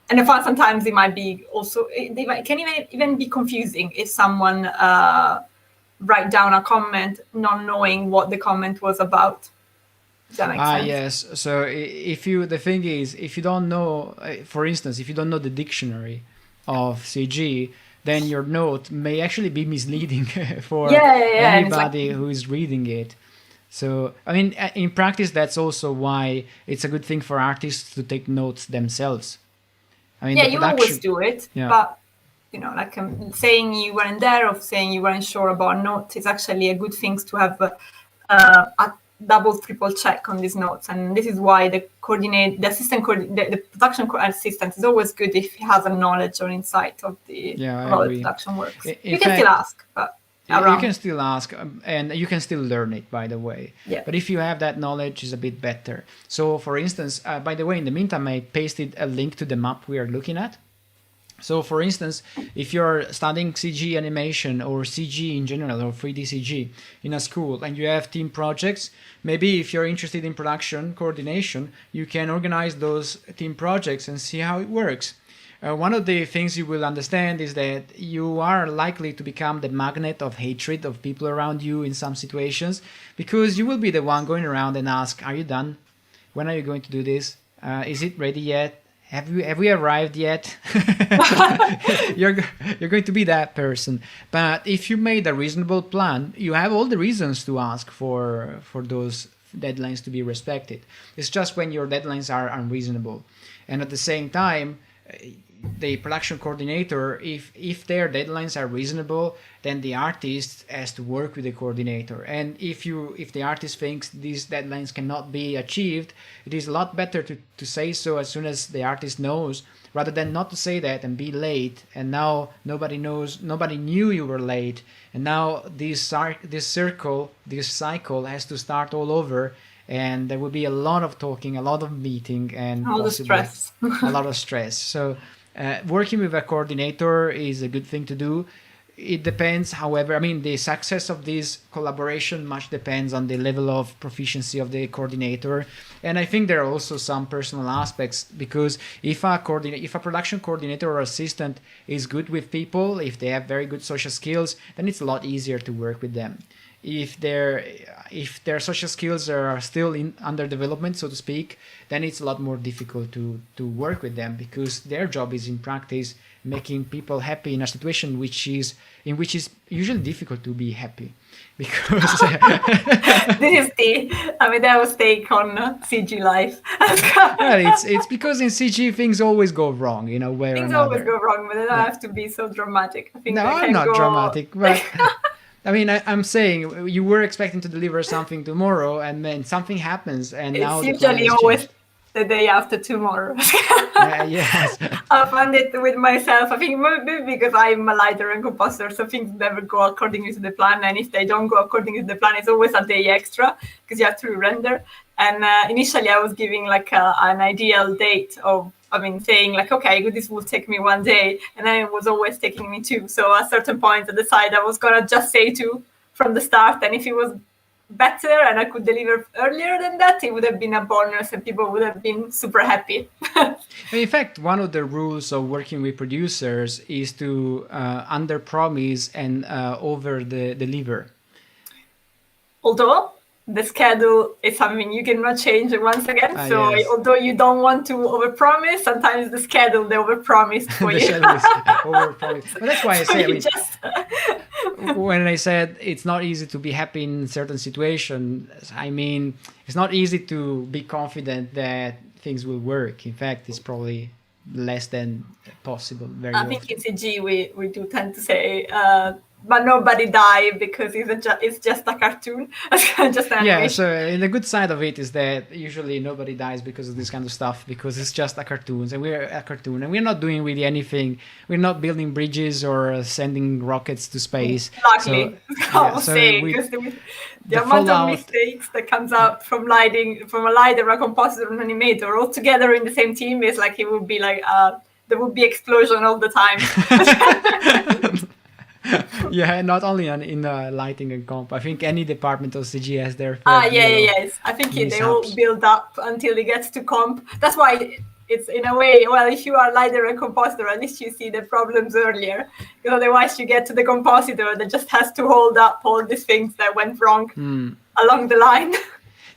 And I find sometimes it might be also, it can even be confusing if someone write down a comment not knowing what the comment was about. Does that make sense? Yes. So the thing is, if you don't know, for instance, if you don't know the dictionary of CG, then your note may actually be misleading for anybody who is reading it. So, I mean, in practice, that's also why it's a good thing for artists to take notes themselves. I mean, you always do it, but like saying you weren't there or saying you weren't sure about a note is actually a good thing to have a double, triple check on these notes. And this is why the production assistant is always good if he has a knowledge or insight of how the production works. You can still ask, but you can still ask, and you can still learn it, by the way. Yeah. But if you have that knowledge, it's a bit better. So, for instance, by the way, in the meantime, I pasted a link to the map we are looking at. So, for instance, if you're studying CG animation or CG in general or 3D CG in a school and you have team projects, maybe if you're interested in production coordination, you can organize those team projects and see how it works. One of the things you will understand is that you are likely to become the magnet of hatred of people around you in some situations, because you will be the one going around and ask, are you done? When are you going to do this? Is it ready yet? Have we arrived yet? You're going to be that person. But if you made a reasonable plan, you have all the reasons to ask for those deadlines to be respected. It's just when your deadlines are unreasonable. And at the same time, the production coordinator, if their deadlines are reasonable, then the artist has to work with the coordinator. And if the artist thinks these deadlines cannot be achieved, it is a lot better to say so as soon as the artist knows, rather than not to say that and be late, and now nobody knew you were late, and now this cycle has to start all over. And there will be a lot of talking, a lot of meeting, and a lot of stress. A lot of stress. So working with a coordinator is a good thing to do. It depends, however, I mean, the success of this collaboration much depends on the level of proficiency of the coordinator. And I think there are also some personal aspects, because if a production coordinator or assistant is good with people, if they have very good social skills, then it's a lot easier to work with them. If their social skills are still under development, so to speak, then it's a lot more difficult to work with them, because their job is in practice making people happy in a situation in which is usually difficult to be happy, because this is the Amedeo's take on CG life. Well, it's because in CG things always go wrong in a way or another. Things always go wrong, but they don't have to be so dramatic. I think no, I'm not dramatic, but I mean, I'm saying you were expecting to deliver something tomorrow, and then something happens, and it's now usually always the day after tomorrow. Yes. I found it with myself. I think maybe because I'm a lighter and compositor, so things never go according to the plan. And if they don't go according to the plan, it's always a day extra because you have to render. And initially, I was giving like an ideal date of, saying like, okay, this will take me 1 day. And then it was always taking me 2. So at a certain point, I decided I was going to just say 2 from the start. And if it was better and I could deliver earlier than that, it would have been a bonus and people would have been super happy. In fact, one of the rules of working with producers is to under-promise and over-deliver. Although the schedule is something you cannot change once again. So yes. Although you don't want to overpromise, sometimes the schedule they overpromised for the you. schedule is overpromised. But that's why I say, when I said it's not easy to be happy in certain situations, I mean, it's not easy to be confident that things will work. In fact, it's probably less than possible very I often. think in CG we do tend to say, but nobody die because it's just a cartoon, just an animation. Yeah, so the good side of it is that usually nobody dies because of this kind of stuff, because it's just a cartoon, and we're a cartoon, and we're not doing really anything. We're not building bridges or sending rockets to space. Luckily, I would say, we, because the amount fallout, of mistakes that comes out from a lighter, a compositor, and an animator all together in the same team is like, it would be like there would be explosion all the time. yeah, not only in lighting and comp. I think any department of CG has their yes. I think they all build up until it gets to comp. That's why it's, in a way, well, if you are lighter and compositor, at least you see the problems earlier. Because otherwise you get to the compositor that just has to hold up all these things that went wrong along the line.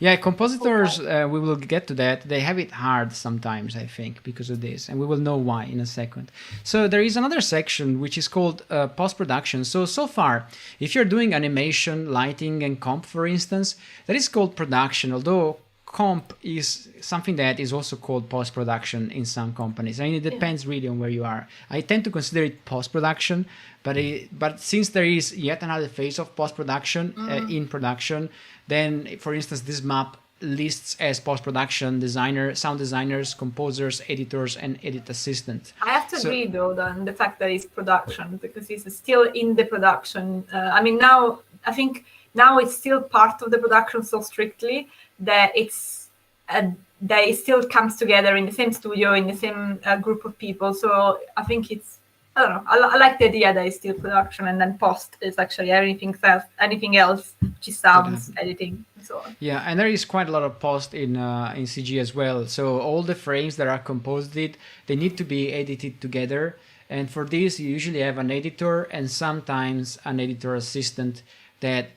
Yeah, compositors, we will get to that. They have it hard sometimes, I think, because of this. And we will know why in a second. So there is another section which is called post-production. So far, if you're doing animation, lighting, and comp, for instance, that is called production, although comp is something that is also called post-production in some companies. I mean, it depends really on where you are. I tend to consider it post-production, but since there is yet another phase of post-production in production, then, for instance, this map lists as post-production designer, sound designers, composers, editors, and edit assistant. I have to agree, though, on the fact that it's production, because it's still in the production. I mean, now, I think now it's still part of the production so strictly that that it still comes together in the same studio, in the same group of people. So I think it's, I don't know, I like the idea that it's still production, and then post is actually anything else, which is sounds, editing, and so on. Yeah, and there is quite a lot of post in CG as well. So all the frames that are composited, they need to be edited together. And for this, you usually have an editor and sometimes an editor assistant that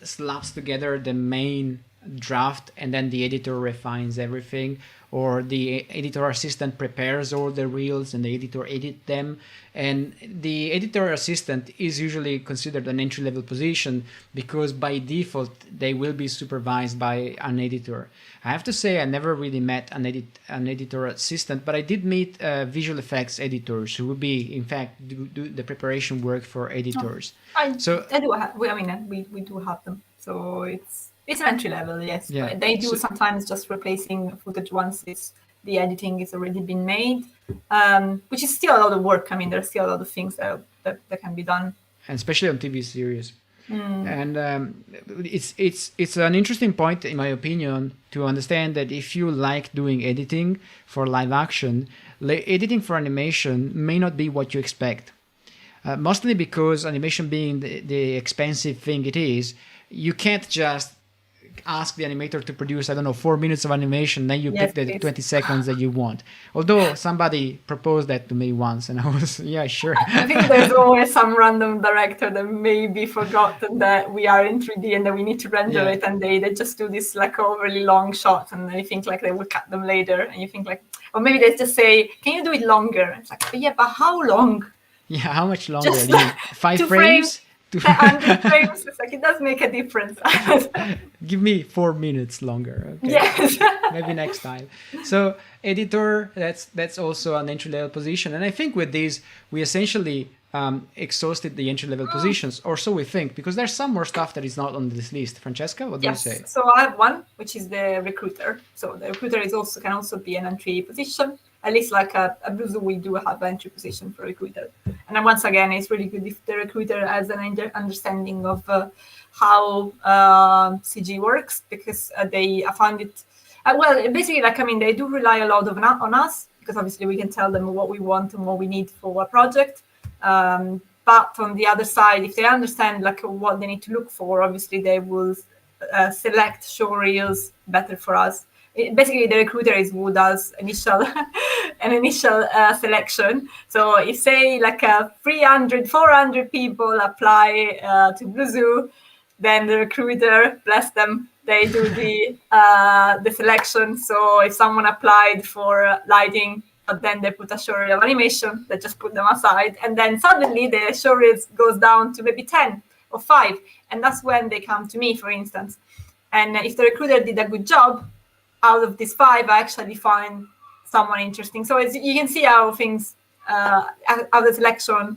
slaps together the main draft, and then the editor refines everything, or the editor assistant prepares all the reels and the editor edit them. And the editor assistant is usually considered an entry-level position because by default they will be supervised by an editor. I have to say I never really met an editor assistant, but I did meet visual effects editors who would be, in fact, do the preparation work for editors. I do have, we do have them. So it's an entry level, yes. Yeah. They do sometimes just replacing footage once the editing is already been made, which is still a lot of work. I mean, there's still a lot of things that can be done, and especially on TV series. And it's an interesting point, in my opinion, to understand that if you like doing editing for live action, editing for animation may not be what you expect. Mostly because animation being the expensive thing it is, you can't just ask the animator to produce, 4 minutes of animation, then you pick the 20 seconds that you want. Although somebody proposed that to me once, and I was, yeah, sure. I think there's always some random director that maybe forgotten that we are in 3D and that we need to render it, and they just do this like overly long shot, and they think like they will cut them later, and you think like, or maybe they just say, can you do it longer? It's like, but how long? Yeah, how much longer? Just like 5 frames? 100 frames, it's like, it does make a difference. Give me 4 minutes longer. Okay? Yes. Maybe next time. So editor, that's also an entry-level position. And I think with these, we essentially exhausted the entry-level positions, or so we think, because there's some more stuff that is not on this list. Francesca, what do you say? So I have one, which is the recruiter. So the recruiter can also be an entry position. At least like a BlueZoo, we do have an entry position for recruiter. And then once again, it's really good if the recruiter has an understanding of how CG works, because I found it, basically, they do rely a lot on us, because obviously we can tell them what we want and what we need for a project. But on the other side, if they understand like what they need to look for, obviously they will select show reels better for us. Basically, the recruiter is who does an initial selection. So if say like 300, 400 people apply to BlueZoo, then the recruiter, bless them, they do the selection. So if someone applied for lighting, but then they put a show reel of animation, they just put them aside, and then suddenly the show reels goes down to maybe 10 or 5, and that's when they come to me, for instance. And if the recruiter did a good job, out of these 5, I actually find someone interesting. So you can see how things, how the selection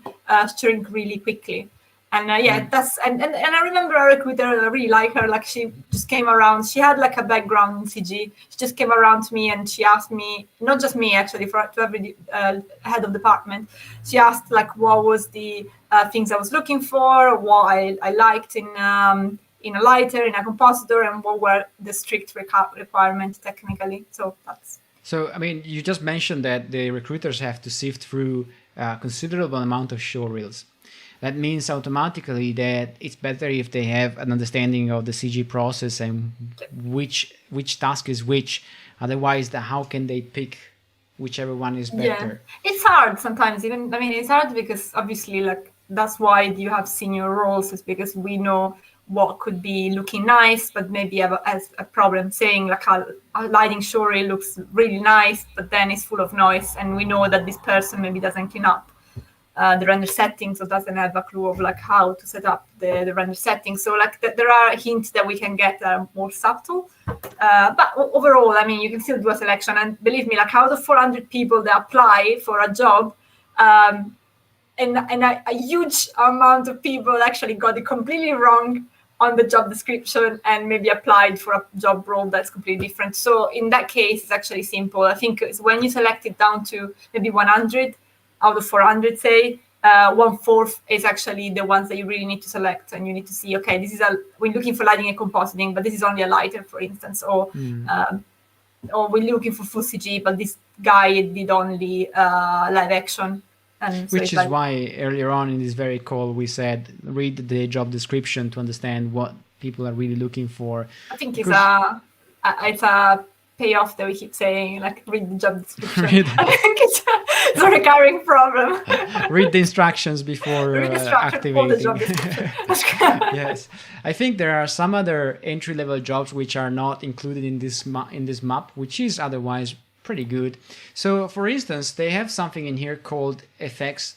shrink really quickly. And that's and I remember a recruiter, I really like her. Like she just came around. She had like a background in CG. She just came around to me and she asked me, not just me actually, to every head of department. She asked like what was the things I was looking for, what I liked in a lighter, in a compositor, and what were the strict requirements technically. So that's. So I mean, you just mentioned that the recruiters have to sift through a considerable amount of show reels. That means automatically that it's better if they have an understanding of the CG process and which task is which. Otherwise, how can they pick whichever one is better? Yeah, it's hard sometimes. Even it's hard because obviously, like that's why you have senior roles, is because we know what could be looking nice, but maybe have a problem saying like a lighting show reel looks really nice, but then it's full of noise, and we know that this person maybe doesn't clean up the render settings, or doesn't have a clue of like how to set up the render settings. So like there are hints that we can get more subtle, but overall, you can still do a selection. And believe me, like out of 400 people that apply for a job, and a huge amount of people actually got it completely wrong on the job description and maybe applied for a job role that's completely different. So in that case, it's actually simple. I think it's when you select it down to maybe 100 out of 400, say, 1/4 is actually the ones that you really need to select, and you need to see, okay, we're looking for lighting and compositing, but this is only a lighter, for instance, or we're looking for full CG, but this guy did only live action. And so which is why earlier on in this very call we said read the job description to understand what people are really looking for. I think it's a payoff that we keep saying, like read the job description. I think it's a recurring problem. Read the instructions before activating. The job description. Yes, I think there are some other entry-level jobs which are not included in this map, which is otherwise pretty good. So for instance, they have something in here called FX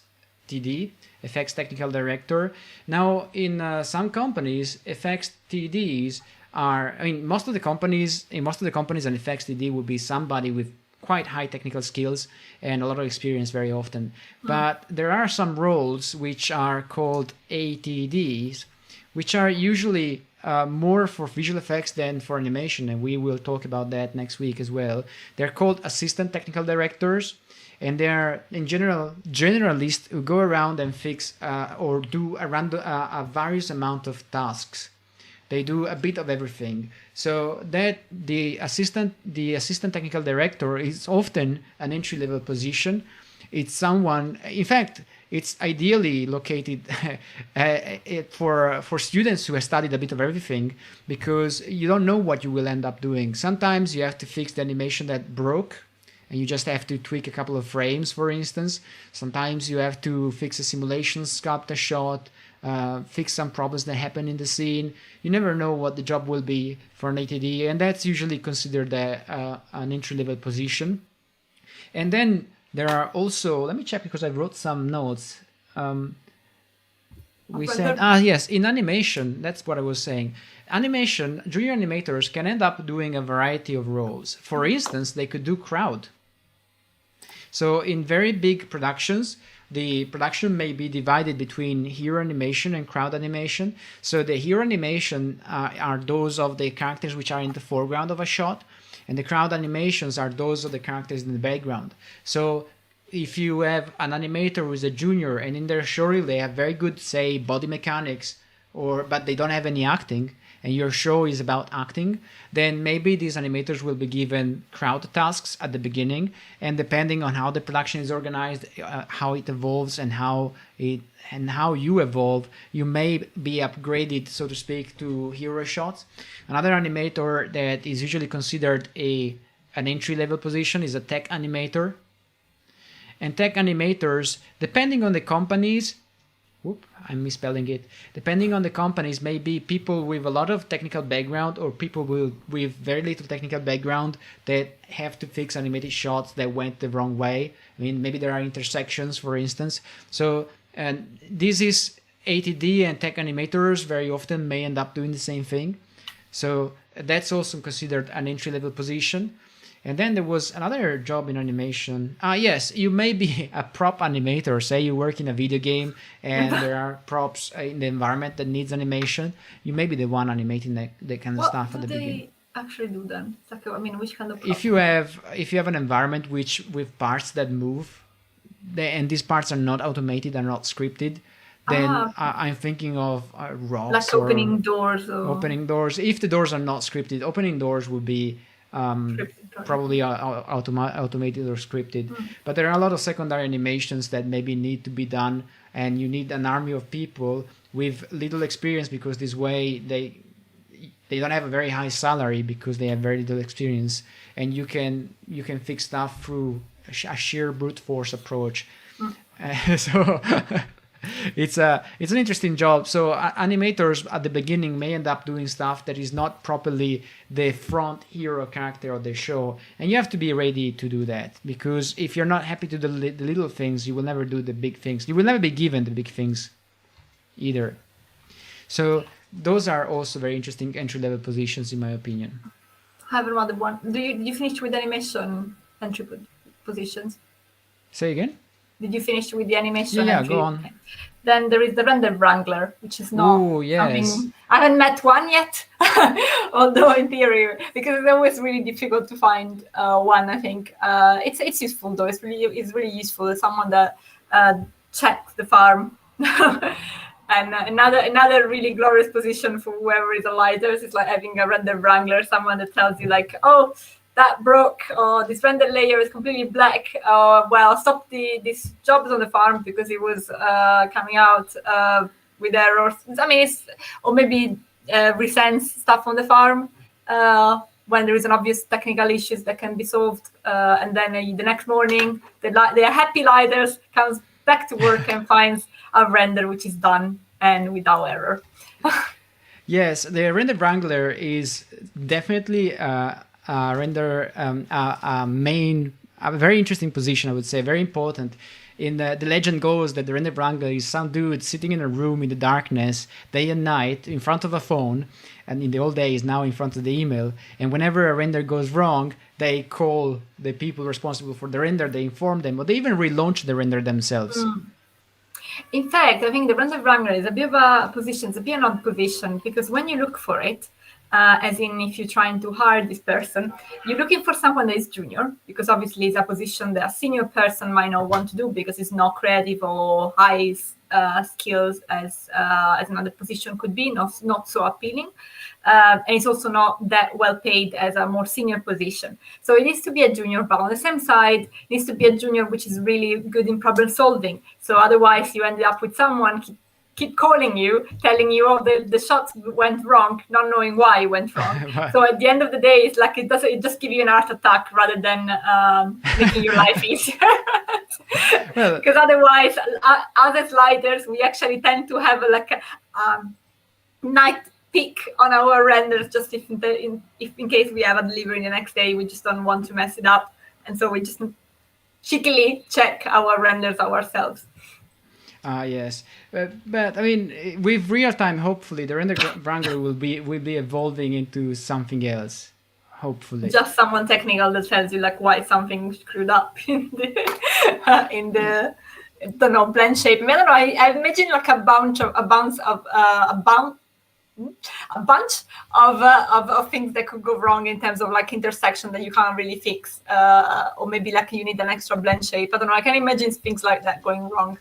TD, FX Technical Director. Now in some companies, FX TDs are, most of the companies, an FX TD would be somebody with quite high technical skills and a lot of experience very often. But there are some roles which are called ATDs, which are usually more for visual effects than for animation, and we will talk about that next week as well. They're called assistant technical directors, and they're in general generalists who go around and fix or do a various amount of tasks. They do a bit of everything. So that the assistant technical director is often an entry-level position. It's someone, in fact, it's ideally located for students who have studied a bit of everything, because you don't know what you will end up doing. Sometimes you have to fix the animation that broke, and you just have to tweak a couple of frames, for instance. Sometimes you have to fix a simulation, sculpt a shot, fix some problems that happen in the scene. You never know what the job will be for an ATD, and that's usually considered an entry-level position. And then there are also, let me check because I wrote some notes. We said, yes, in animation, that's what I was saying. Animation, junior animators can end up doing a variety of roles. For instance, they could do crowd. So in very big productions, the production may be divided between hero animation and crowd animation. So the hero animation are those of the characters which are in the foreground of a shot, and the crowd animations are those of the characters in the background. So if you have an animator who is a junior and in their show reel they have very good, say, body mechanics, but they don't have any acting, and your show is about acting, then maybe these animators will be given crowd tasks at the beginning, and depending on how the production is organized, how it evolves, and how you evolve, you may be upgraded, so to speak, to hero shots. Another animator that is usually considered an entry-level position is a tech animator. And tech animators, depending on the companies, I'm misspelling it. Depending on the companies, may be people with a lot of technical background or people with very little technical background that have to fix animated shots that went the wrong way. Maybe there are intersections, for instance. So, and this is ATD, and tech animators very often may end up doing the same thing. So that's also considered an entry-level position. And then there was another job in animation. Yes, you may be a prop animator. Say you work in a video game and there are props in the environment that needs animation. You may be the one animating that kind of stuff at the beginning. What do they actually do then? Like, I mean, which kind of If you have an environment with parts that move, and these parts are not automated, are not scripted, then I'm thinking of rocks, like opening doors. Opening doors. If the doors are not scripted, opening doors would be probably automated or scripted. But there are a lot of secondary animations that maybe need to be done, and you need an army of people with little experience, because this way they don't have a very high salary because they have very little experience, and you can fix stuff through a sheer brute force approach. So it's an interesting job. So animators at the beginning may end up doing stuff that is not properly the front hero character of the show, and you have to be ready to do that, because if you're not happy to do the little things, you will never do the big things. You will never be given the big things either. So those are also very interesting entry-level positions, in my opinion. I have another one. Do you finish with animation entry positions? Say again? Did you finish with the animation? Yeah, entry? go on. Okay. Then there is the render Wrangler, which is not something. I haven't met one yet, although in theory, because it's always really difficult to find one. I think it's useful though. It's really useful. As someone that checks the farm. And another really glorious position for whoever is a lighters is like having a render Wrangler, someone that tells you like, oh, that broke, or this render layer is completely black, or well, stop these jobs on the farm because it was coming out with errors. I mean, or maybe resends stuff on the farm when there is an obvious technical issues that can be solved, and then the next morning the happy lighters comes back to work and finds a render which is done and without error. Yes, the render Wrangler is definitely a very interesting position, I would say, very important. In the legend goes that the render Wrangler is some dude sitting in a room in the darkness, day and night, in front of a phone, and in the old days, now in front of the email. And whenever a render goes wrong, they call the people responsible for the render, they inform them, or they even relaunch the render themselves. In fact, I think the render Wrangler is a bit of a position, it's a bit an odd position, because when you look for it, as in if you're trying to hire this person, you're looking for someone that is junior, because obviously it's a position that a senior person might not want to do because it's not creative or high skills as another position could be, not so appealing. And it's also not that well paid as a more senior position. So it needs to be a junior, but on the same side, it needs to be a junior which is really good in problem solving. So otherwise you end up with someone keep calling you, telling you, oh, the shots went wrong, not knowing why it went wrong. Right. So at the end of the day, it's like it just give you an heart attack rather than making your life easier. Because otherwise, as sliders, we actually tend to have a night peak on our renders, just if in case we have a delivery the next day, we just don't want to mess it up, and so we just cheekily check our renders ourselves. Yes, but I mean, with real time, hopefully, the render Wrangler will be evolving into something else. Hopefully, just someone technical that tells you like why something screwed up in the I don't know, blend shape. I don't know. I imagine like a bunch of things that could go wrong in terms of like intersection that you can't really fix, or maybe like you need an extra blend shape. I don't know. I can imagine things like that going wrong.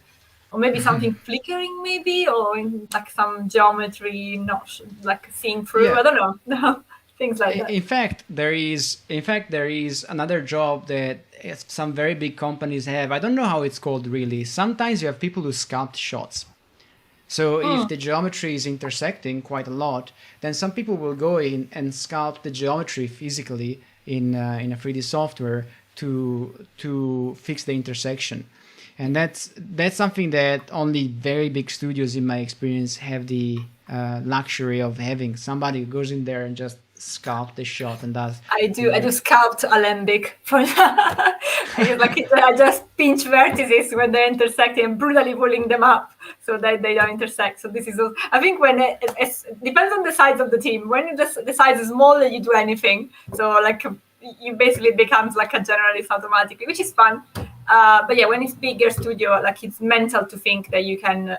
Or maybe something flickering, maybe, or in like some geometry not like seeing through. Yeah. I don't know, things like that. In fact, there is another job that some very big companies have. I don't know how it's called really. Sometimes you have people who sculpt shots. So if the geometry is intersecting quite a lot, then some people will go in and sculpt the geometry physically in a 3D software to fix the intersection. And that's something that only very big studios, in my experience, have the luxury of having somebody who goes in there and just sculpt the shot and does. I do sculpt alembic for that. I just pinch vertices when they're intersecting and brutally pulling them up so that they don't intersect. So this is, I think, when it depends on the size of the team. When the size is smaller, you do anything. So like you basically becomes like a generalist automatically, which is fun. But yeah, when it's bigger studio, like it's mental to think that you can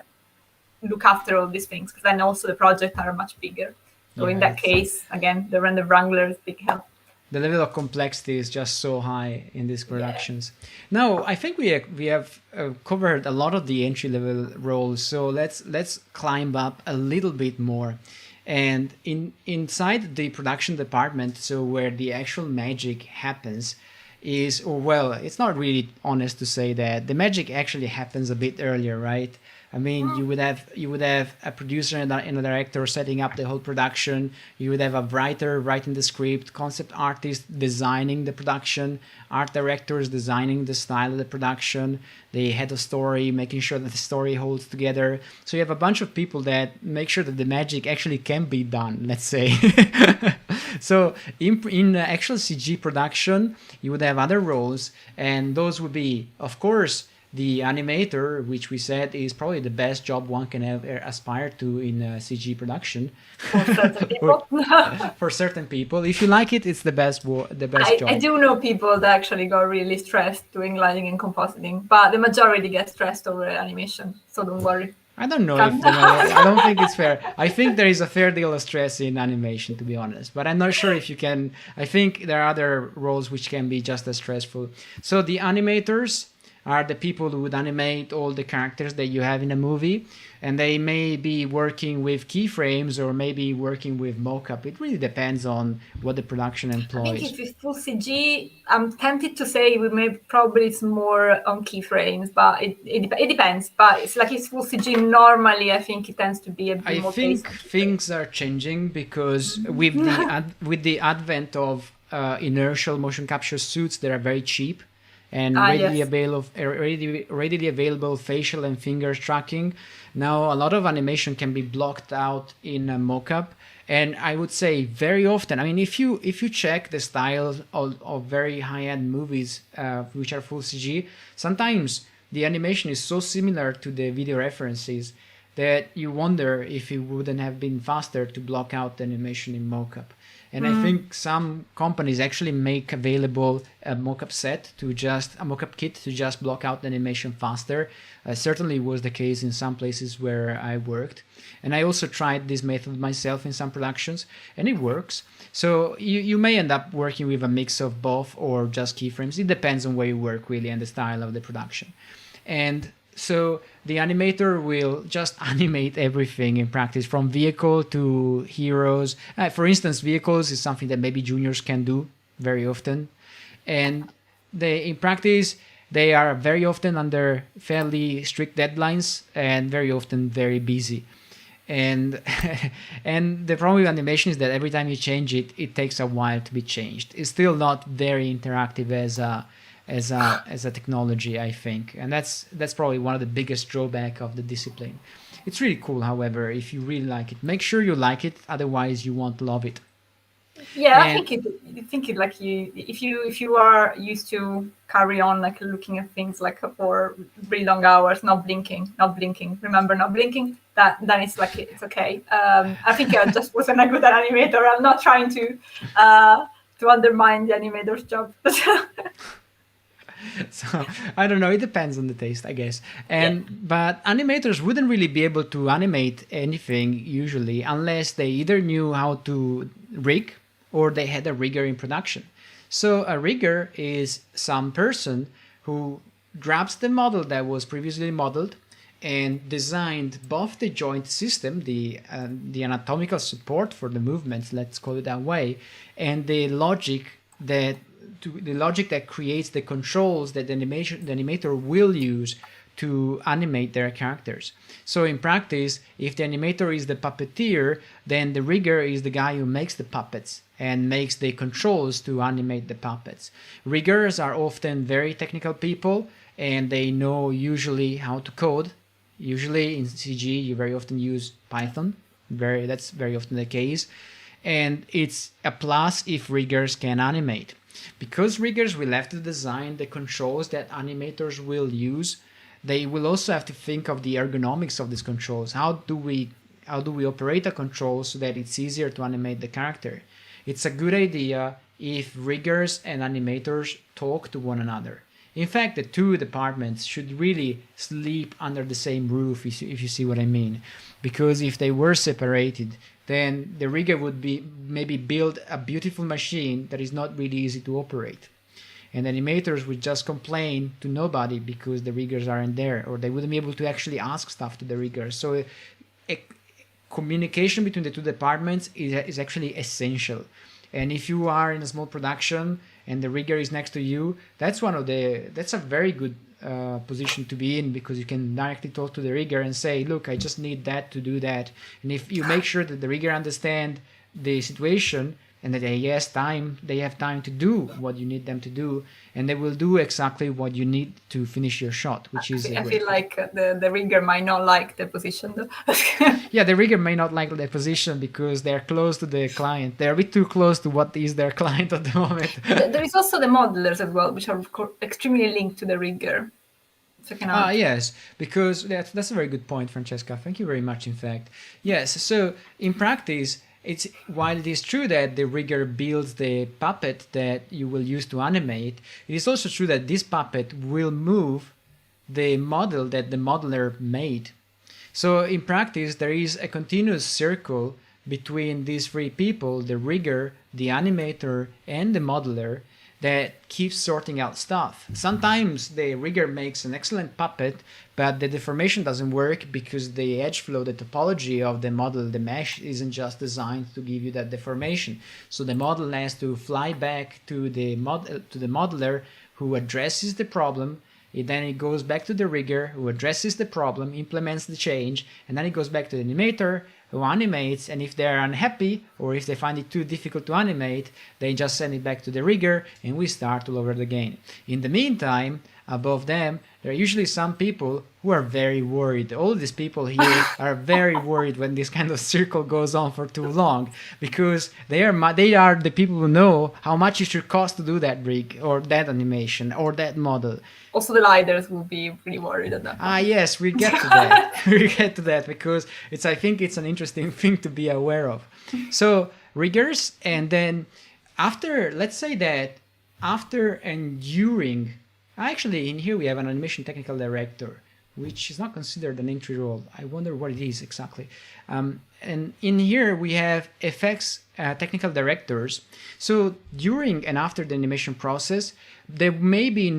look after all these things, because then also the projects are much bigger. So in that case, again, the random Wrangler is big help. The level of complexity is just so high in these productions. Now, I think we have covered a lot of the entry level roles. So let's climb up a little bit more. And inside the production department, so where the actual magic happens, is, or well, it's not really honest to say that the magic actually happens a bit earlier, right? I mean, you would have a producer and a director setting up the whole production. You would have a writer writing the script, concept artist designing the production, art directors designing the style of the production, the head of story making sure that the story holds together. So you have a bunch of people that make sure that the magic actually can be done, let's say. So in actual CG production, you would have other roles, and those would be, of course, the animator, which we said is probably the best job one can ever aspire to in CG production. For certain people. For certain people, if you like it, it's the best job. I do know people that actually got really stressed doing lighting and compositing, but the majority get stressed over animation, so don't worry. I don't know I don't think it's fair. I think there is a fair deal of stress in animation, to be honest, but I'm not sure if you can. I think there are other roles which can be just as stressful. So the animators are the people who would animate all the characters that you have in a movie, and they may be working with keyframes or maybe working with mocap. It really depends on what the production employs. I think if it's full CG, I'm tempted to say probably it's more on keyframes, but it depends. But it's like it's full CG. Normally, I think it tends to be a bit more. I think things are changing because with the advent of inertial motion capture suits that are very cheap and readily available facial and finger tracking. Now a lot of animation can be blocked out in a mocap, and I would say very often, I mean, if you check the style of very high-end movies which are full CG, sometimes the animation is so similar to the video references that you wonder if it wouldn't have been faster to block out the animation in mocap. And I think some companies actually make available a mocap kit to just block out the animation faster. Certainly was the case in some places where I worked. And I also tried this method myself in some productions, and it works. So you may end up working with a mix of both or just keyframes. It depends on where you work, really, and the style of the production. And so the animator will just animate everything in practice, from vehicle to heroes. For instance, vehicles is something that maybe juniors can do very often. And in practice, they are very often under fairly strict deadlines and very often very busy. And and the problem with animation is that every time you change it, it takes a while to be changed. It's still not very interactive as a technology, I think, and that's probably one of the biggest drawback of the discipline. It's really cool, however, if you really like it. Make sure you like it, otherwise you won't love it. Yeah, I think it like if you are used to carry on like looking at things like for really long hours, not blinking. Remember, not blinking. Then it's like it's okay. I think I just wasn't a good animator. I'm not trying to undermine the animator's job. So I don't know, it depends on the taste, I guess. But animators wouldn't really be able to animate anything usually unless they either knew how to rig or they had a rigger in production. So a rigger is some person who grabs the model that was previously modeled and designed both the joint system, the anatomical support for the movements, let's call it that way, and the logic that creates the controls that the animator will use to animate their characters. So in practice, if the animator is the puppeteer, then the rigger is the guy who makes the puppets and makes the controls to animate the puppets. Riggers are often very technical people, and they know usually how to code. Usually in CG, you very often use Python. That's very often the case. And it's a plus if riggers can animate. Because riggers will have to design the controls that animators will use, they will also have to think of the ergonomics of these controls. How do we operate a control so that it's easier to animate the character? It's a good idea if riggers and animators talk to one another. In fact, the two departments should really sleep under the same roof, if you see what I mean. Because if they were separated, then the rigger would be maybe build a beautiful machine that is not really easy to operate. And animators would just complain to nobody because the riggers aren't there, or they wouldn't be able to actually ask stuff to the riggers. So communication between the two departments is actually essential. And if you are in a small production and the rigger is next to you, that's a very good position to be in, because you can directly talk to the rigger and say, look, I just need that to do that. And if you make sure that the rigger understand the situation and that they have time to do what you need them to do, and they will do exactly what you need to finish your shot, which is I feel like the rigger might not like the position though. Yeah, the rigger may not like the position because they're close to the client. They're a bit too close to what is their client at the moment. There is also the modelers as well, which are extremely linked to the rigger. Yes, because that's a very good point, Francesca. Thank you very much, in fact. Yes, so in practice, while it is true that the rigger builds the puppet that you will use to animate, it is also true that this puppet will move the model that the modeler made. So in practice, there is a continuous circle between these three people, the rigger, the animator, and the modeler, that keeps sorting out stuff. Sometimes the rigger makes an excellent puppet, but the deformation doesn't work because the edge flow, the topology of the model, the mesh, isn't just designed to give you that deformation. So the model has to fly back to the modeler, who addresses the problem. Then it goes back to the rigger, who addresses the problem, implements the change, and then it goes back to the animator, who animates, and if they're unhappy or if they find it too difficult to animate, they just send it back to the rigger and we start all over again. In the meantime, above them, there are usually some people who are very worried. All these people here are very worried when this kind of circle goes on for too long, because they are the people who know how much it should cost to do that rig or that animation or that model. Also, the liders will be pretty worried at that point. Yes, we get to that. We get to that because I think it's an interesting thing to be aware of. So riggers, and then after, let's say that after and during, actually in here we have an animation technical director, which is not considered an entry role. I wonder what it is exactly. And in here we have effects technical directors. So during and after the animation process, there may be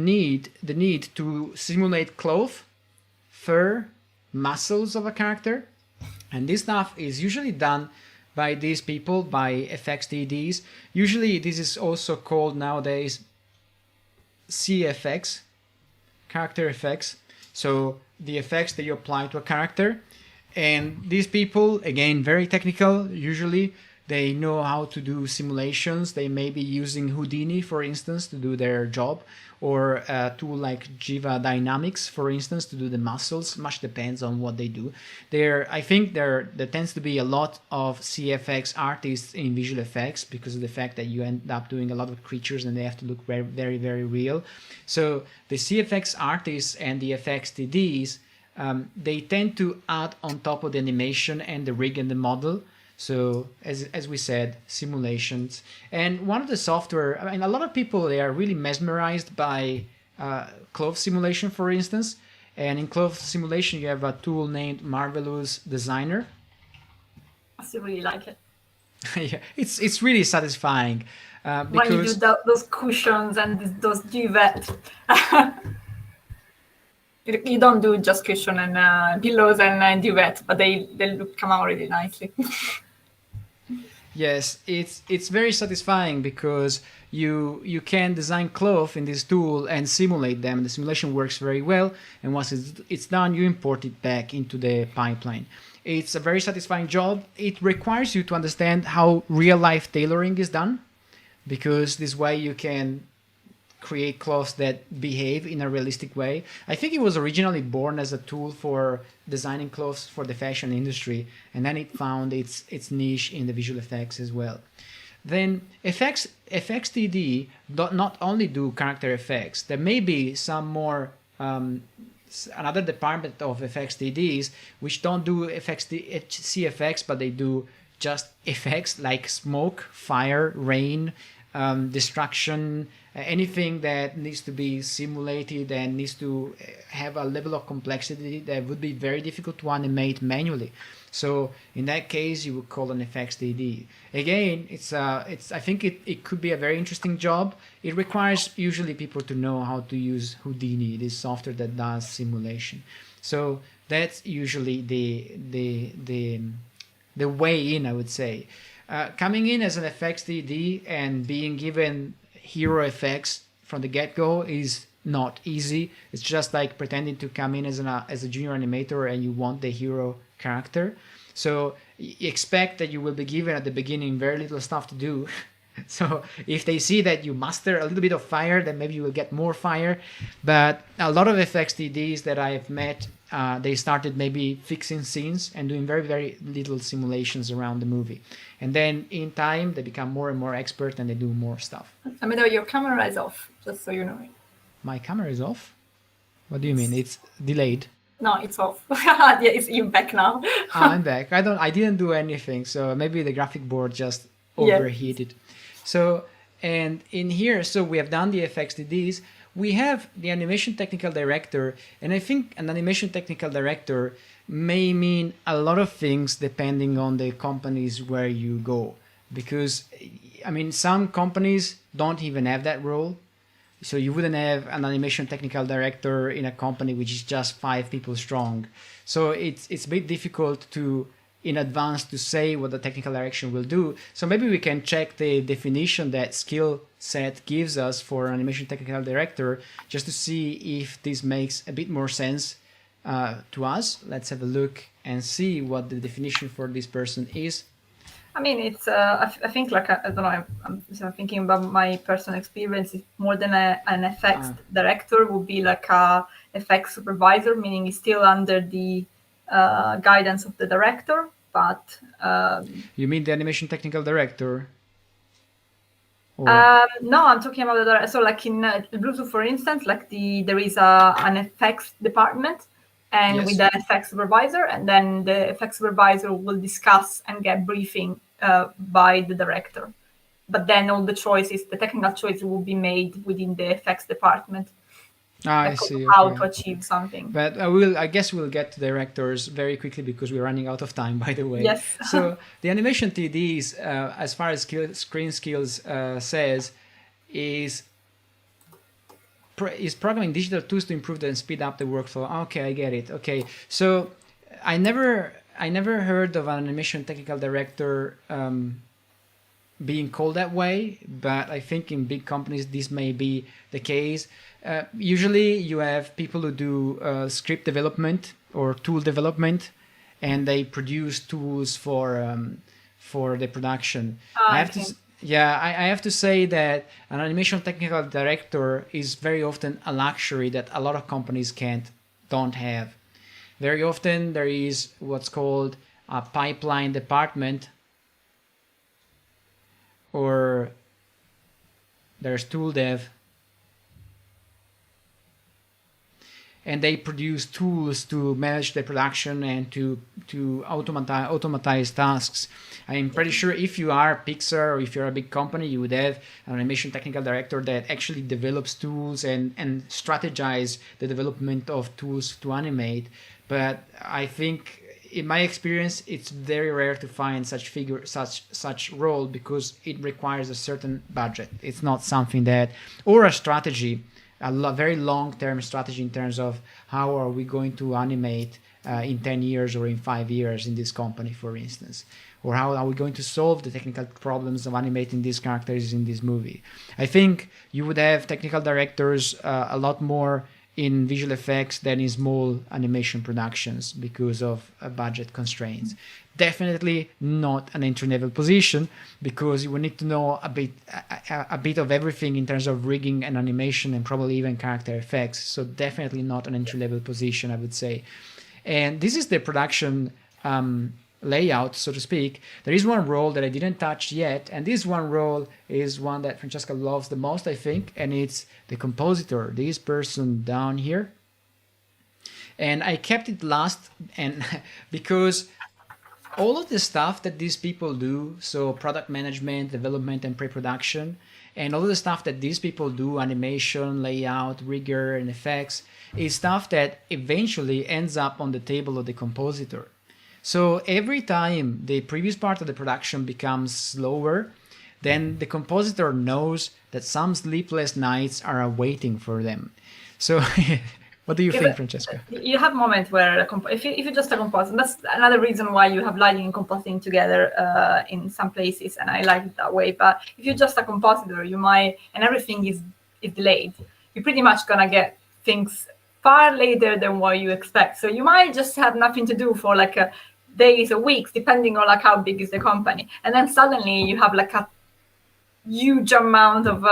the need to simulate cloth, fur, muscles of a character. And this stuff is usually done by these people, by FXTDs. Usually this is also called nowadays CFX, character effects. So the effects that you apply to a character. And these people, again, very technical, usually they know how to do simulations. They may be using Houdini, for instance, to do their job, or a tool like Jiva Dynamics, for instance, to do the muscles. Much depends on what they do. I think there tends to be a lot of CFX artists in visual effects because of the fact that you end up doing a lot of creatures and they have to look very, very, very real. So the CFX artists and the FXTDs, they tend to add on top of the animation and the rig and the model. So as we said, simulations. And one of the software, I mean, a lot of people, they are really mesmerized by cloth simulation, for instance. And in cloth simulation, you have a tool named Marvelous Designer. I still really like it. Yeah, it's really satisfying. When you do those cushions and those duvet. You don't do just cushion and pillows and duvet, but they come out really nicely. Yes, it's very satisfying because you can design cloth in this tool and simulate them. The simulation works very well, and once it's done, you import it back into the pipeline. It's a very satisfying job. It requires you to understand how real-life tailoring is done, because this way you can create clothes that behave in a realistic way. I think it was originally born as a tool for designing clothes for the fashion industry, and then it found its niche in the visual effects as well. Then FXTD not only do character effects. There may be some more another department of FXTDs which don't do CFX, but they do just effects like smoke, fire, rain, destruction, anything that needs to be simulated and needs to have a level of complexity that would be very difficult to animate manually. So in that case, you would call an effects DD. Again, I think it could be a very interesting job. It requires usually people to know how to use Houdini, this software that does simulation. So that's usually the way in, I would say. Coming in as an effects DD and being given hero effects from the get-go is not easy. It's just like pretending to come in as a junior animator and you want the hero character. So expect that you will be given at the beginning very little stuff to do. So if they see that you master a little bit of fire, then maybe you will get more fire. But a lot of effects DDs that I've met, they started maybe fixing scenes and doing very, very little simulations around the movie. And then in time, they become more and more expert and they do more stuff. Amedeo, your camera is off, just so you know. My camera is off? What do you mean? It's delayed? No, it's off. Yeah, you're back now. I'm back. I didn't do anything. So maybe the graphic board just overheated. So, and in here, so we have done the effects DDs. We have the animation technical director, and I think an animation technical director may mean a lot of things depending on the companies where you go. Because, I mean, some companies don't even have that role. So you wouldn't have an animation technical director in a company which is just 5 people strong. So it's a bit difficult to, in advance, to say what the technical direction will do. So maybe we can check the definition that skill set gives us for an animation technical director, just to see if this makes a bit more sense to us. Let's have a look and see what the definition for this person is. I mean, it's. I think, like, I don't know. I'm thinking about my personal experience. It's more than an effects director would be like a effects supervisor, meaning he's still under the guidance of the director. But you mean the animation technical director? No, I'm talking about the director. So, like in BlueZoo, for instance, like there is an effects department. And with the effects supervisor, and then the effects supervisor will discuss and get briefing by the director. But then all the choices, the technical choices will be made within the effects department. I see. How to achieve something. But I guess we'll get to directors very quickly because we're running out of time, by the way. Yes. So the animation TDs, as far as screen skills says, is programming digital tools to improve and speed up the workflow. Okay, I get it. Okay, so I never heard of an animation technical director being called that way, but I think in big companies this may be the case. Usually you have people who do script development or tool development, and they produce tools for the production. I have to say that an animation technical director is very often a luxury that a lot of companies don't have. Very often there is what's called a pipeline department, or there's tool dev, and they produce tools to manage the production and to automatize tasks. I'm pretty sure if you are Pixar or if you're a big company, you would have an animation technical director that actually develops tools and strategize the development of tools to animate. But I think, in my experience, it's very rare to find such role because it requires a certain budget. It's not something that, or a strategy, very long-term strategy in terms of how are we going to animate in 10 years or in 5 years in this company, for instance, or how are we going to solve the technical problems of animating these characters in this movie. I think you would have technical directors a lot more in visual effects than in small animation productions because of budget constraints. Definitely not an entry-level position because you will need to know a bit of everything in terms of rigging and animation and probably even character effects. So definitely not an entry-level position, I would say. And this is the production layout, so to speak. There is one role that I didn't touch yet, and this one role is one that Francesca loves the most, I think, and it's the compositor, this person down here. And I kept it last, and because all of the stuff that these people do, so product management, development, and pre-production, And all the stuff that these people do, animation, layout, rigor, and effects, is stuff that eventually ends up on the table of the compositor. So every time the previous part of the production becomes slower, then the compositor knows that some sleepless nights are awaiting for them. So what do you think, Francesca? You have moments where, if you're just a compositor, that's another reason why you have lighting and compositing together in some places, and I like it that way. But if you're just a compositor, you might, and everything is delayed, you're pretty much gonna get things far later than what you expect. So you might just have nothing to do for like days or weeks, depending on like how big is the company, and then suddenly you have like a huge amount of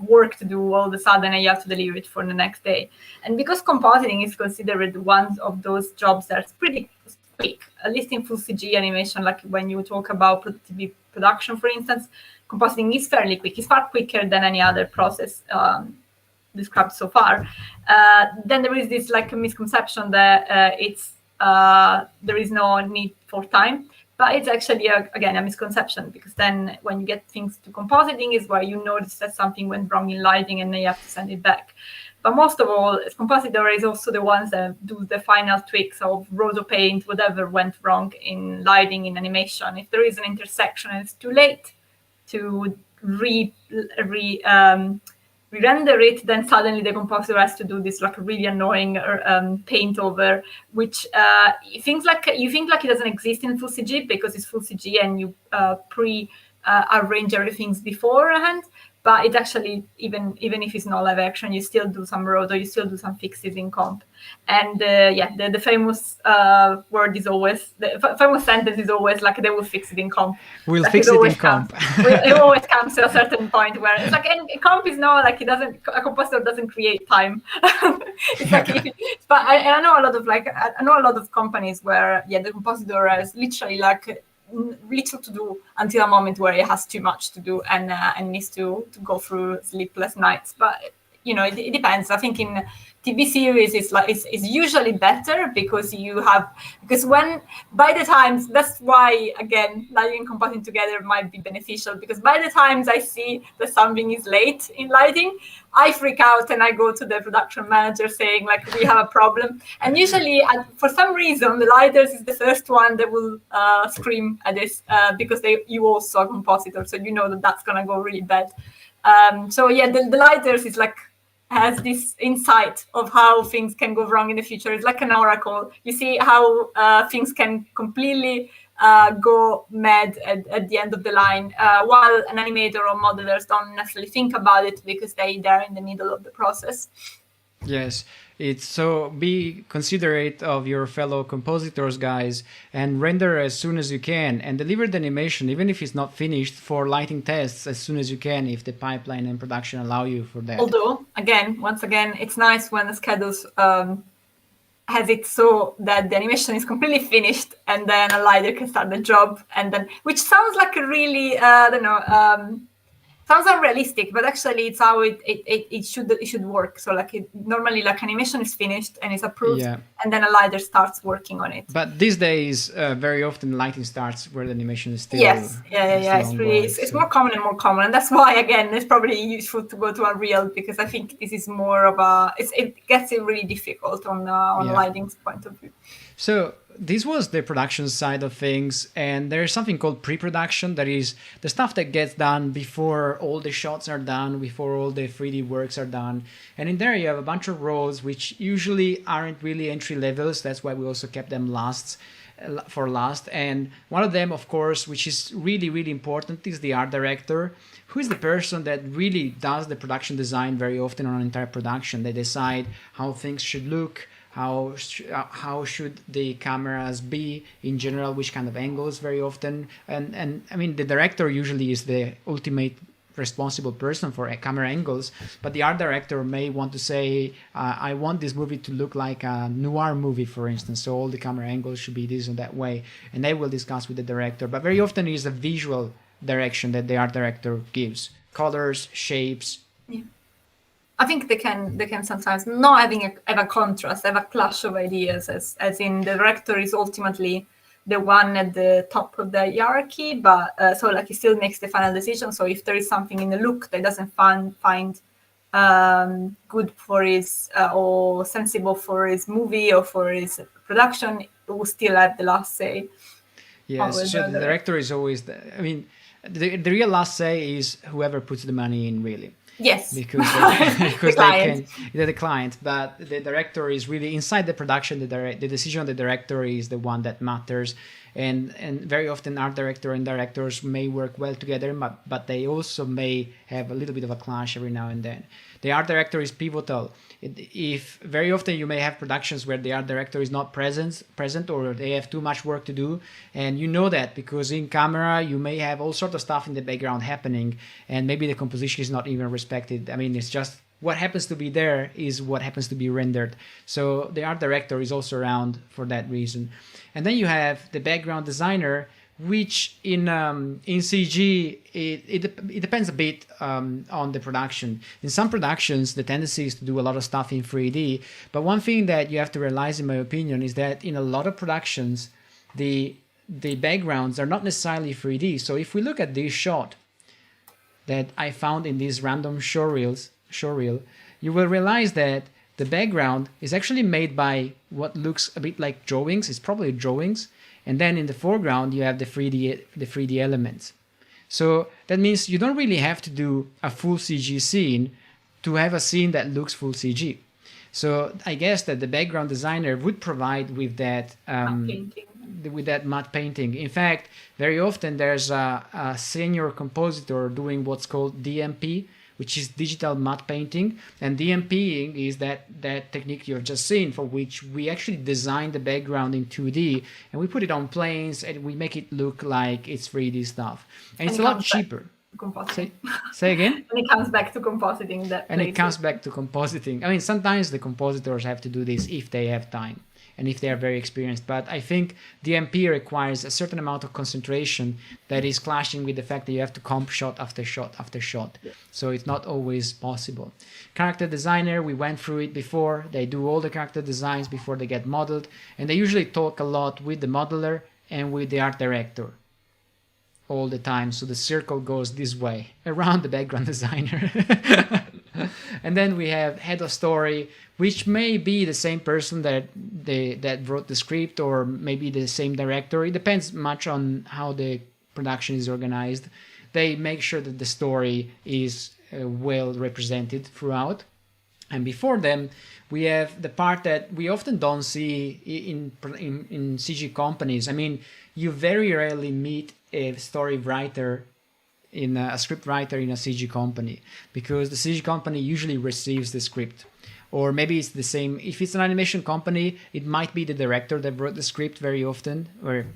work to do all of a sudden, and you have to deliver it for the next day. And because compositing is considered one of those jobs that's pretty quick, at least in full CG animation, like when you talk about TV production, for instance, compositing is fairly quick. It's far quicker than any other process described so far. Then there is this like misconception that there is no need for time. But it's actually, again, a misconception, because then when you get things to compositing is where you notice that something went wrong in lighting and then you have to send it back. But most of all, compositor is also the ones that do the final tweaks of roto paint, whatever went wrong in lighting, in animation. If there is an intersection and it's too late to re-render it, then suddenly the compositor has to do this like really annoying paint over, which you think like it doesn't exist in full CG because it's full CG and you arrange everything beforehand. But it actually, even if it's not live action, you still do some roto, you still do some fixes in comp. And the famous word is always, the famous sentence is always like, they will fix it in comp. We'll like fix it in comp. It always comes to a certain point where it's like, and comp is not like, a compositor doesn't create time. It's like, but I know a lot of companies where the compositor has literally like little to do until a moment where it has too much to do and needs to go through sleepless nights. But it depends. I think in TV series it's usually better because when by the times, that's why again lighting and compositing together might be beneficial, because by the times I see that something is late in lighting, I freak out and I go to the production manager saying like, we have a problem. And usually for some reason the lighters is the first one that will scream at this because you also a compositor, so you know that's gonna go really bad. The lighters is like has this insight of how things can go wrong in the future. It's like an oracle. You see how things can completely go mad at the end of the line, while an animator or modelers don't necessarily think about it because they're in the middle of the process. Yes, it's so be considerate of your fellow compositors, guys, and render as soon as you can and deliver the animation, even if it's not finished, for lighting tests as soon as you can, if the pipeline and production allow you for that. Although, once again, it's nice when the schedules has it so that the animation is completely finished and then a lighter can start the job, and then, which sounds like a really, sounds unrealistic, but actually it's how it should work. So like normally like animation is finished and is approved, and then a lighter starts working on it. But these days, very often lighting starts where the animation is still. It's more common and more common, and that's why again it's probably useful to go to Unreal, because I think this is more of it gets really difficult on lighting's point of view. So this was the production side of things, and there's something called pre-production, that is the stuff that gets done before all the shots are done, before all the 3D works are done. And in there you have a bunch of roles which usually aren't really entry levels. That's why we also kept them for last. And one of them, of course, which is really, really important, is the art director, who is the person that really does the production design very often on an entire production. They decide how things should look, how should the cameras be in general, which kind of angles very often. And I mean, the director usually is the ultimate responsible person for camera angles, but the art director may want to say, I want this movie to look like a noir movie, for instance, so all the camera angles should be this and that way, and they will discuss with the director. But very often it is a visual direction that the art director gives, colors, shapes. I think they can sometimes not have a contrast, have a clash of ideas, as in the director is ultimately the one at the top of the hierarchy, but so like he still makes the final decision. So if there is something in the look that doesn't find good for his or sensible for his movie or for his production, it will still have the last say. Yes, so the director is always I mean, the real last say is whoever puts the money in, really. Yes, Because because the client, but the director is really inside the production. The decision of the director is the one that matters, and very often art director and directors may work well together, but they also may have a little bit of a clash every now and then. The art director is pivotal. If very often you may have productions where the art director is not present, or they have too much work to do, and you know that because in camera you may have all sorts of stuff in the background happening, and maybe the composition is not even respected. I mean, it's just what happens to be there is what happens to be rendered. So the art director is also around for that reason. And then you have the background designer, which in CG, it depends a bit on the production. In some productions, the tendency is to do a lot of stuff in 3D. But one thing that you have to realize, in my opinion, is that in a lot of productions, the backgrounds are not necessarily 3D. So if we look at this shot that I found in these random showreel, you will realize that the background is actually made by what looks a bit like drawings. It's probably drawings. And then in the foreground, you have the 3D elements. So that means you don't really have to do a full CG scene to have a scene that looks full CG. So I guess that the background designer would provide with that matte painting. In fact, very often there's a senior compositor doing what's called DMP, which is digital matte painting. And DMPing is that technique you've just seen, for which we actually design the background in 2D and we put it on planes and we make it look like it's 3D stuff. And it's a lot cheaper. Say again? And it comes back to compositing it comes back to compositing. I mean, sometimes the compositors have to do this if they have time and if they are very experienced. But I think DMP requires a certain amount of concentration that is clashing with the fact that you have to comp shot after shot after shot. Yeah. So it's not always possible. Character designer, we went through it before. They do all the character designs before they get modeled. And they usually talk a lot with the modeler and with the art director all the time. So the circle goes this way around the background designer. And then we have head of story, which may be the same person that wrote the script, or maybe the same director. It depends much on how the production is organized. They make sure that the story is well represented throughout. And before them, we have the part that we often don't see in CG companies. I mean, you very rarely meet a story writer in a script writer in a CG company, because the CG company usually receives the script. Or maybe it's the same. If it's an animation company, it might be the director that wrote the script very often, or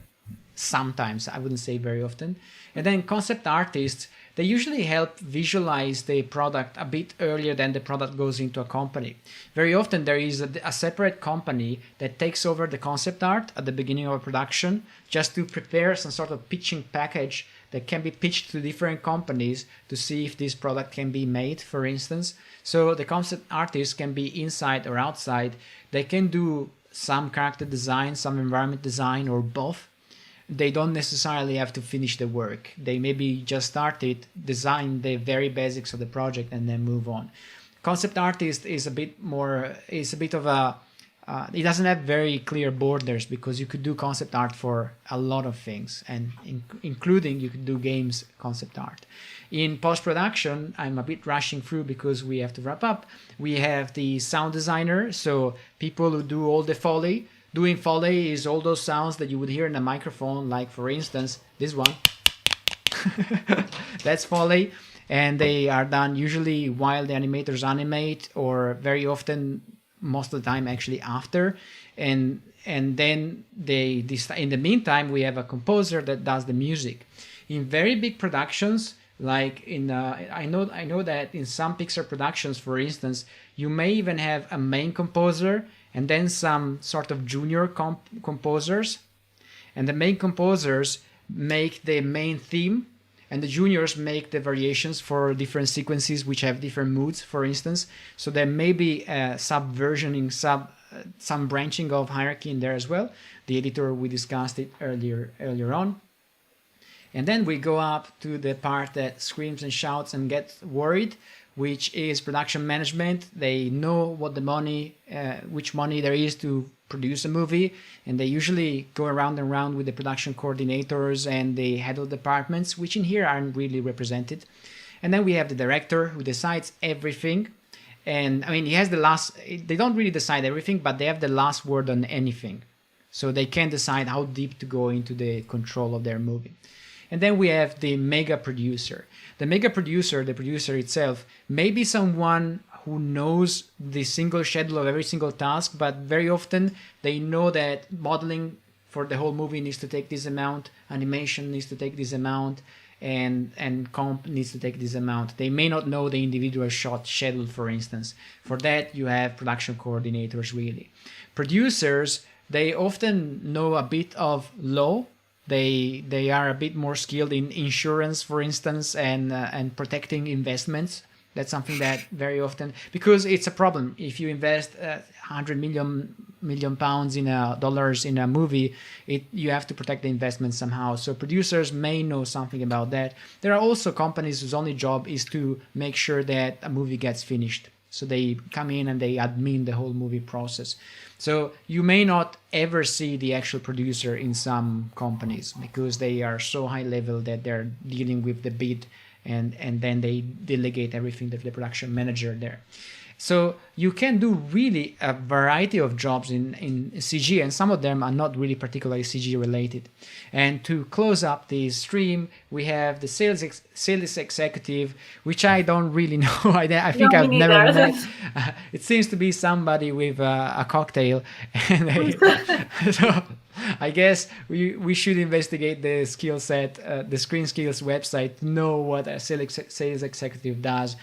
sometimes, I wouldn't say very often. And then concept artists, they usually help visualize the product a bit earlier than the product goes into a company. Very often there is a separate company that takes over the concept art at the beginning of a production, just to prepare some sort of pitching package that can be pitched to different companies to see if this product can be made, for instance. So the concept artists can be inside or outside. They can do some character design, some environment design, or both. They don't necessarily have to finish the work. They maybe just start it, design the very basics of the project, and then move on. Concept artist is a bit of a, it doesn't have very clear borders, because you could do concept art for a lot of things, and including you could do games concept art. In post-production, I'm a bit rushing through because we have to wrap up. We have the sound designer, so people who do all the Foley. Doing Foley is all those sounds that you would hear in a microphone, like for instance, this one. That's Foley. And they are done usually while the animators animate, or very often, most of the time actually after. And then in the meantime, we have a composer that does the music. In very big productions, like I know that in some Pixar productions, for instance, you may even have a main composer and then some sort of junior composers. And the main composers make the main theme, and the juniors make the variations for different sequences which have different moods, for instance. So there may be subversioning, some branching of hierarchy in there as well. The editor, we discussed it earlier on. And then we go up to the part that screams and shouts and gets worried, which is production management. They know what the money, which money there is to produce a movie, and they usually go around and around with the production coordinators and the head of departments, which in here aren't really represented. And then we have the director who decides everything. And I mean, he has the last, they don't really decide everything, but they have the last word on anything. So they can decide how deep to go into the control of their movie. And then we have the mega producer. The mega producer, the producer itself, may be someone who knows the single schedule of every single task, but very often they know that modeling for the whole movie needs to take this amount, animation needs to take this amount, and comp needs to take this amount. They may not know the individual shot schedule, for instance. For that, you have production coordinators, really. Producers, they often know a bit of law. They are a bit more skilled in insurance, for instance, and protecting investments. That's something that very often, because it's a problem. If you invest 100 million pounds in dollars in a movie, you have to protect the investment somehow. So producers may know something about that. There are also companies whose only job is to make sure that a movie gets finished. So they come in and they admin the whole movie process. So you may not ever see the actual producer in some companies because they are so high level that they're dealing with the bid, and then they delegate everything to the production manager there. So you can do really a variety of jobs in CG, and some of them are not really particularly CG related. And to close up this stream, we have the sales executive, which I don't really know. I think I've never met. It seems to be somebody with a cocktail. And so I guess we should investigate the skill set, the Screen Skills website, to know what a sales executive does.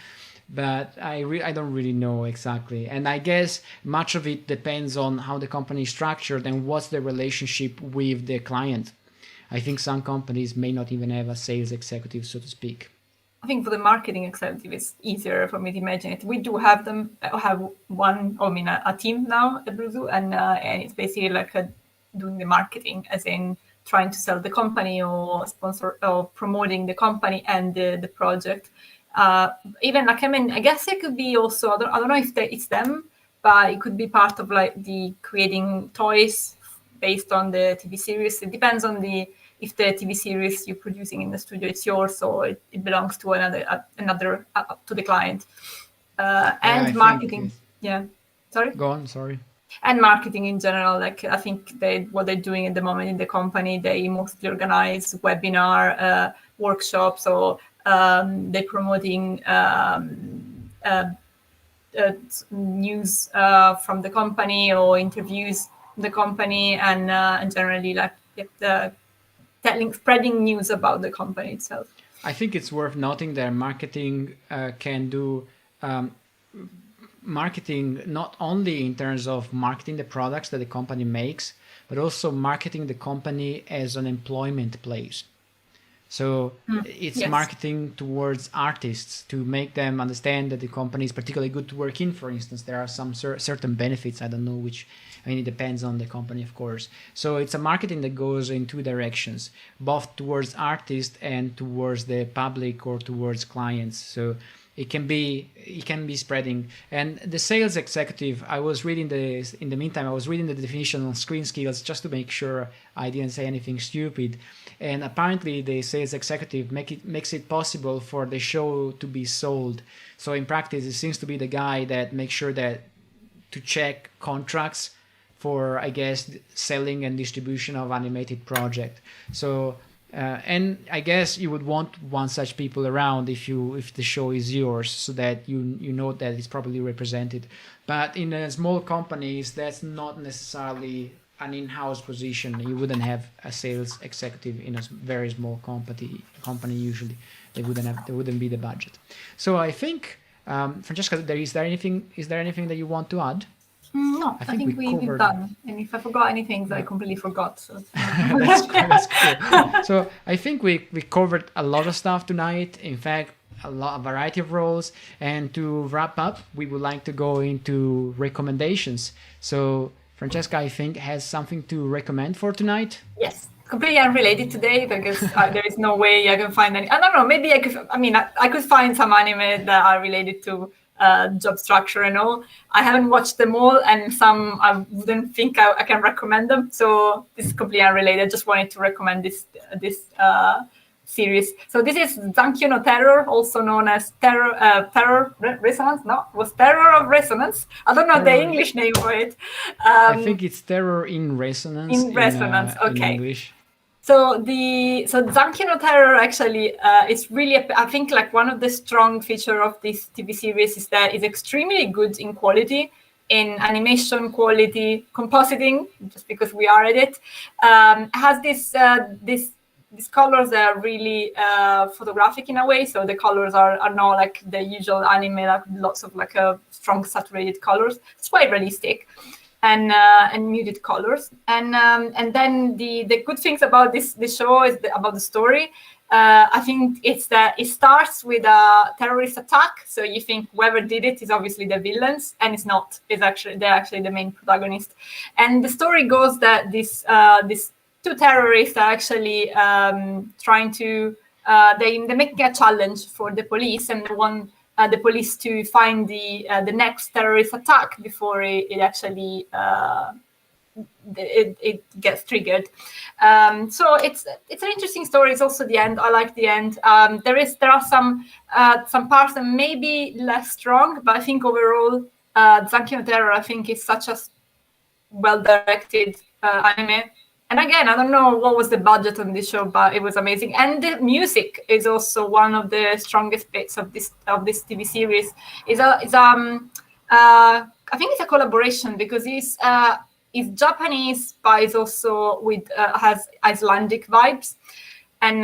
But I don't really know exactly. And I guess much of it depends on how the company is structured and what's the relationship with the client. I think some companies may not even have a sales executive, so to speak. I think for the marketing executive, it's easier for me to imagine it. We do have them, have a team now at BlueZoo, and it's basically like doing the marketing, as in trying to sell the company or sponsor or promoting the company and the project. Even like, I mean, I guess it could be also, I don't know if it's them, but it could be part of like the creating toys based on the TV series. It depends on if the TV series you're producing in the studio, it's yours or it belongs to another to the client. And marketing. Sorry? Go on, sorry. And marketing in general, like I think what they're doing at the moment in the company, they mostly organize webinar, workshops, or they're promoting news from the company or interviews from the company, and generally like spreading news about the company itself. I think it's worth noting that marketing can do marketing not only in terms of marketing the products that the company makes, but also marketing the company as an employment place. So it's marketing towards artists to make them understand that the company is particularly good to work in, for instance. There are some certain benefits. I don't know which. I mean, it depends on the company, of course. So it's a marketing that goes in two directions, both towards artists and towards the public or towards clients. So it can be spreading. And the sales executive, I was reading in the meantime, I was reading the definition on Screen Skills just to make sure I didn't say anything stupid. And apparently the sales executive makes it possible for the show to be sold. So in practice, it seems to be the guy that makes sure that to check contracts for, I guess, selling and distribution of animated project. So and I guess you would want one such people around if the show is yours, so that you know that it's properly represented. But in small companies, that's not necessarily an in-house position. You wouldn't have a sales executive in a very small company usually. There wouldn't be the budget. So I think, Francesca, is there anything that you want to add? No, I think we've done. And if I forgot anything, I completely forgot. So. That's cool. So I think we covered a lot of stuff tonight. In fact, a variety of roles. And to wrap up, we would like to go into recommendations. So Francesca, I think, has something to recommend for tonight. Yes, completely unrelated today because there is no way I can find any. I don't know. Maybe I could. I mean, I could find some anime that are related to job structure and all. I haven't watched them all, and some I wouldn't think I can recommend them. So this is completely unrelated. Just wanted to recommend this series. So this is Zankyo no Terror, also known as Resonance. No, it was Terror of Resonance. I don't know the English name for it. I think it's Terror in Resonance. In Resonance, okay. In English. So Zankyo no Terror actually is really, I think, like one of the strong feature of this TV series is that it's extremely good in quality, in animation quality, compositing, just because we are at it. Has these colors that are really photographic in a way. So the colors are not like the usual anime, like lots of like strong saturated colors. It's quite realistic. And muted colors, and then the good things about this show is about the story. I think it's that it starts with a terrorist attack, so you think whoever did it is obviously the villains, and it's not. They're actually the main protagonist. And the story goes that these two terrorists are actually trying to they're making a challenge for the police, and they want the police to find the next terrorist attack before it actually it gets triggered. So it's an interesting story. It's also the end. I like the end. There are some parts that may be less strong, but I think overall, Zankyo no Terror, I think, is such a well-directed anime. And again, I don't know what was the budget on this show, but it was amazing. And the music is also one of the strongest bits of this TV series. I think it's a collaboration because it's Japanese, but it's also has Icelandic vibes, and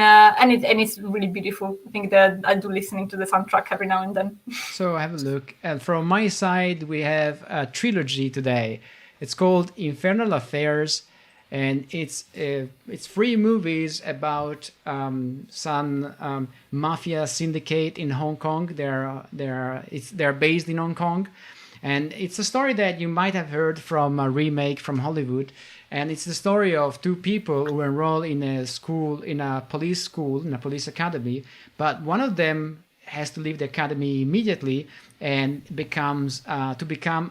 it's really beautiful. I think that I do listening to the soundtrack every now and then. So have a look. And from my side, we have a trilogy today. It's called Infernal Affairs. And it's 3 movies about some mafia syndicate in Hong Kong. They're based in Hong Kong, and it's a story that you might have heard from a remake from Hollywood. And it's the story of 2 people who enroll in a police academy. But one of them has to leave the academy immediately and become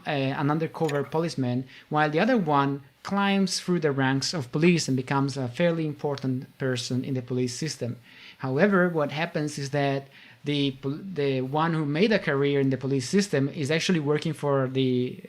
an undercover policeman, while the other one climbs through the ranks of police and becomes a fairly important person in the police system. However, what happens is that the one who made a career in the police system is actually working for the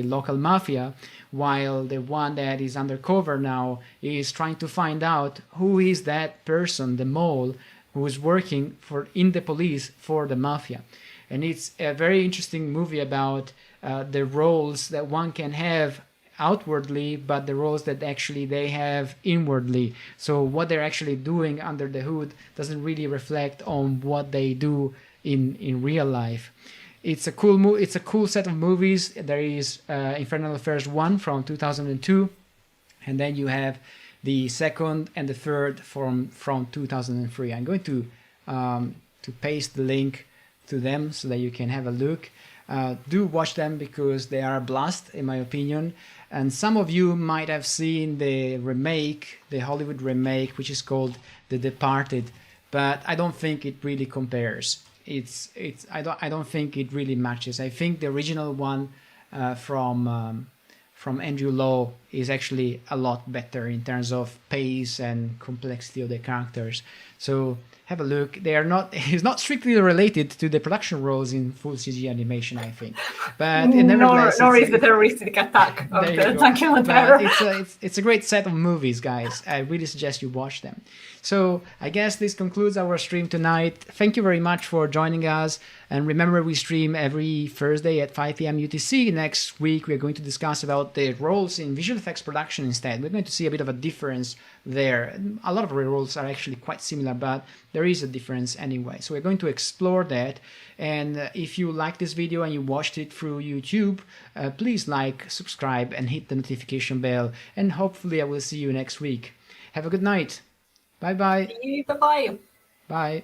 local mafia, while the one that is undercover now is trying to find out who is that person, the mole, who is working in the police for the mafia. And it's a very interesting movie about the roles that one can have outwardly, but the roles that actually they have inwardly. So what they're actually doing under the hood doesn't really reflect on what they do in real life. It's a cool set of movies. There is Infernal Affairs 1 from 2002, and then you have the second and the third from 2003. I'm going to paste the link to them so that you can have a look. Do watch them because they are a blast, in my opinion. And some of you might have seen the Hollywood remake, which is called The Departed, but I don't think it really compares. I don't think it really matches. I think the original one from Andrew Lowe is actually a lot better in terms of pace and complexity of the characters. So have a look. It's not strictly related to the production roles in full CG animation, I think. But nor is the terroristic attack of the Zankyo no Terror. It's a great set of movies, guys. I really suggest you watch them. So I guess this concludes our stream tonight. Thank you very much for joining us. And remember, we stream every Thursday at 5 p.m. UTC. Next week, we're going to discuss about the roles in visual effects production instead. We're going to see a bit of a difference there. A lot of roles are actually quite similar, but there is a difference anyway. So we're going to explore that. And if you like this video and you watched it through YouTube, please like, subscribe, and hit the notification bell. And hopefully I will see you next week. Have a good night. Bye-bye. Bye-bye. Bye.